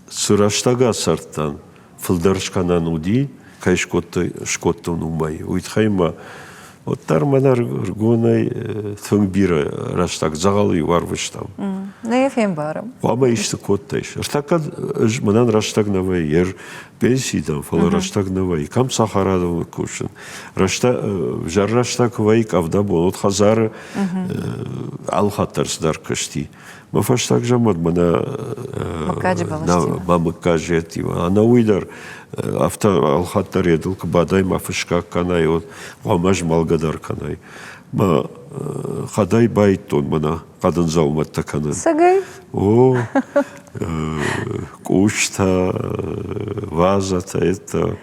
Speaker 2: Сыраштага сарттан, фылдаршканан уди, кай шкоттан умай. Уйтхайма, вот тарманар гонай тыңбира раштак загалы варвыштам.
Speaker 1: Не ефем барам.
Speaker 2: Ама ишты коттайш. Ртакад манан раштагнавай, ер пенсидан, фала раштагнавай. Кам сахарадовы кушин. Жар раштагвай кавда бол. От хазары алхаттарсдар кышти. Мафаштаг жамад мана мамыкажетива. Ана уйдар алхаттар едыл кбадай мафышка канай. От гамаж малгадар канай. Ма хадай байтон мана кадын зауматта канын.
Speaker 1: Сагай?
Speaker 2: О, кушта, вазата, это...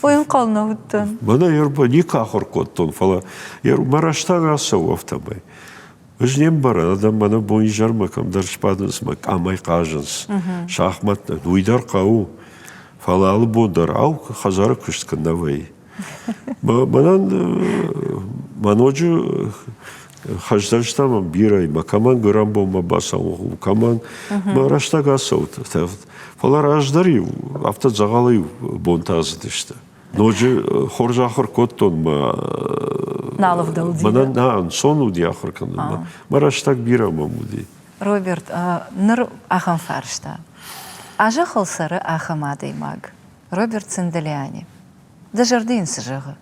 Speaker 1: Ойын қалына өттін.
Speaker 2: Мана ерба никахор коттон фала. Ер мараштага асау автомай. Үжнем бара, адам мана бойын жарма камдар шпадынс, амай қажынс. Шахматна, уйдар қау. Фала алы бондар, ау хазары күшткін навай. Манан маножу хаждаштамам бирай, макаман грамбо мабасау, каман мараштага асаут. Фала раждари, авто загалай бонтазы дешті. Ножу хоржахыр коттон
Speaker 1: Налов далди.
Speaker 2: Манан наан сону диахыр канын. Мараштаг бирамам уди.
Speaker 1: Роберт, ныр ахам фаршта. Ажа қылсары ахам адаймаг. Роберт Цинделяни. Дажардин сыжығы.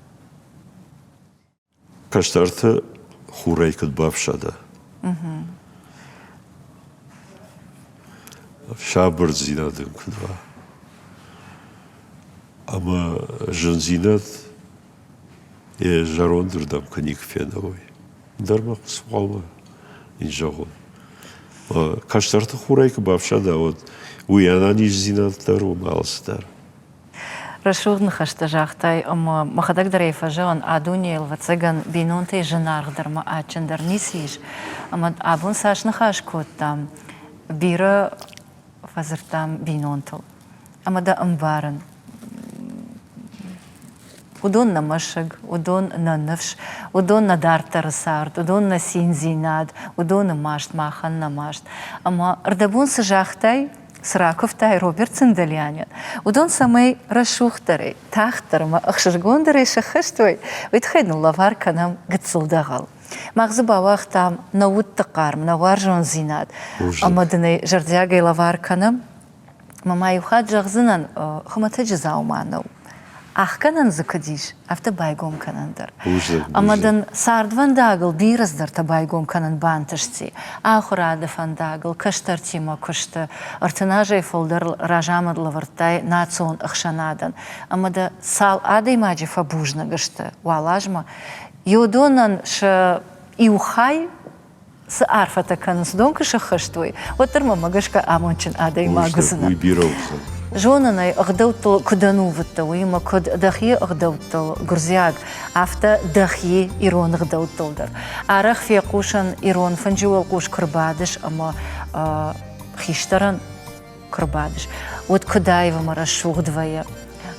Speaker 2: Каштарты хурай кыт бавшада. Шабыр зинадын кыдва. Ама жын зинад жарондырдам кыник феновой. Дарма қысуғалма инжағын. Каштарты хурай кыт бавшада. Уянаниш зинадтар умалсыдар.
Speaker 1: Рашуғын қашты жақтай, мақадақ дарайфа жауын адуни елвацыган бейнонтай жынарғдарма ачындар несейш. Абун сашны қаш көттам, бирі фазыртам бейнонтыл. Да ымбарын. Удон на мышыг, удон на нывш, удон на дартары сарт, удон на синзинад, удон на машт, махан на машт. Ырдабун жақтай, Сраковтай Роберт Цинделяни. Удон самый расшухтарей, тахтарма, ахшыргондарей шахыштвай, витхайну лавар канам гыцылдағал. Мағзы бавақ там науытты қарм, навар жон зинад. Амадыны жардягай лавар канам, мама юхад жағзынан хыматы жызауманау. Ахканан зыкадиш, авто байгом канандар. Амадан сардвандагыл бираздар та байгом канан бантышти. Ахурады фандагыл, кыштар тима кышты. Артынажай фолдар ражамад лавартай национ ахшанадан. Амада сал адай маджи фабужна гышты. Уалажма. Юдонан ша иухай с арфата канас донка шахыштуй. Вот терма магашка амончин адай магазина. Жонанай агдавтал кудануватта, уима куд дахи агдавтал гурзяг, авто дахи ирон агдавталдар. Арах фиакушан ирон фанджуал куш крбадыш, ама хиштаран крбадыш. Вот кудаева марашух двоя.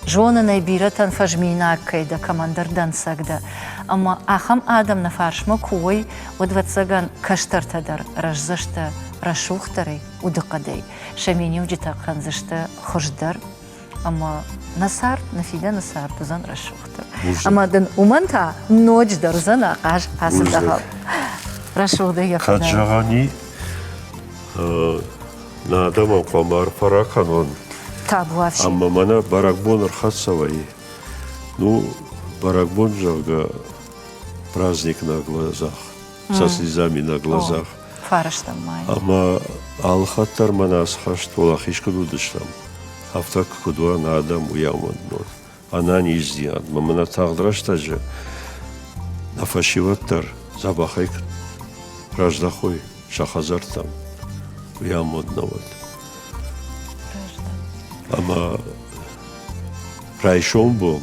Speaker 1: Жонанай биратан фажмина кайда командардан сагда. Ама ахам адам на фаршма куой, вот ватсаган каштартадар рajzashta рашухтарей удыкадей. Шаминев житакан зашта хождар. Ama nasart, nafide nasart uzan raşuqtur.
Speaker 2: Bujnag.
Speaker 1: Ama den umanta nojda uzan aqaş asıda
Speaker 2: Bujnag.
Speaker 1: hal. Raşuqda yapıda.
Speaker 2: Kaçağani nadamam qamar farakanон.
Speaker 1: Tabu afşi.
Speaker 2: Amma mana barakbon архатсавай. Ну, баракбон жага праздник на глазах, со слезами на глазах.
Speaker 1: Farıştım mani.
Speaker 2: Ama alxatlar mana asxaşt olaqişkı dudıştam. Hafta kuduan adam uyamadın. Anan izdiyan. Mamana tağdıraştacı. Nafaşivattar zabahayk rajdahoy şahazartam. Uyamadın avad. Ama rayşon bu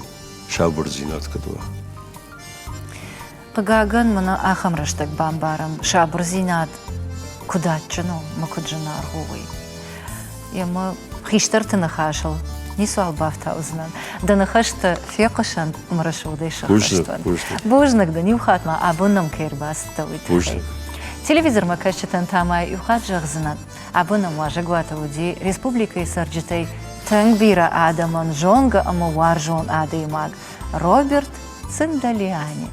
Speaker 2: şabırzinat kudua.
Speaker 1: Пагаган мана ахам раштак бамбарам шабрзинат кудатчыну макуджына аргуй. Яма хиштартына хашыл. Нису албафта узнан. Да нахашта фекашан умрашудай шахаштан.
Speaker 2: Бужнаг.
Speaker 1: Бужнаг да нюхатма абунам кербас тавит.
Speaker 2: Бужнаг.
Speaker 1: Телевизор макашчатан тамай юхат жагзынат. Абунам важагвата уди республика Сарджитай тангбира адаман жонга ама варжон адаймаг. Роберт Циндалиани.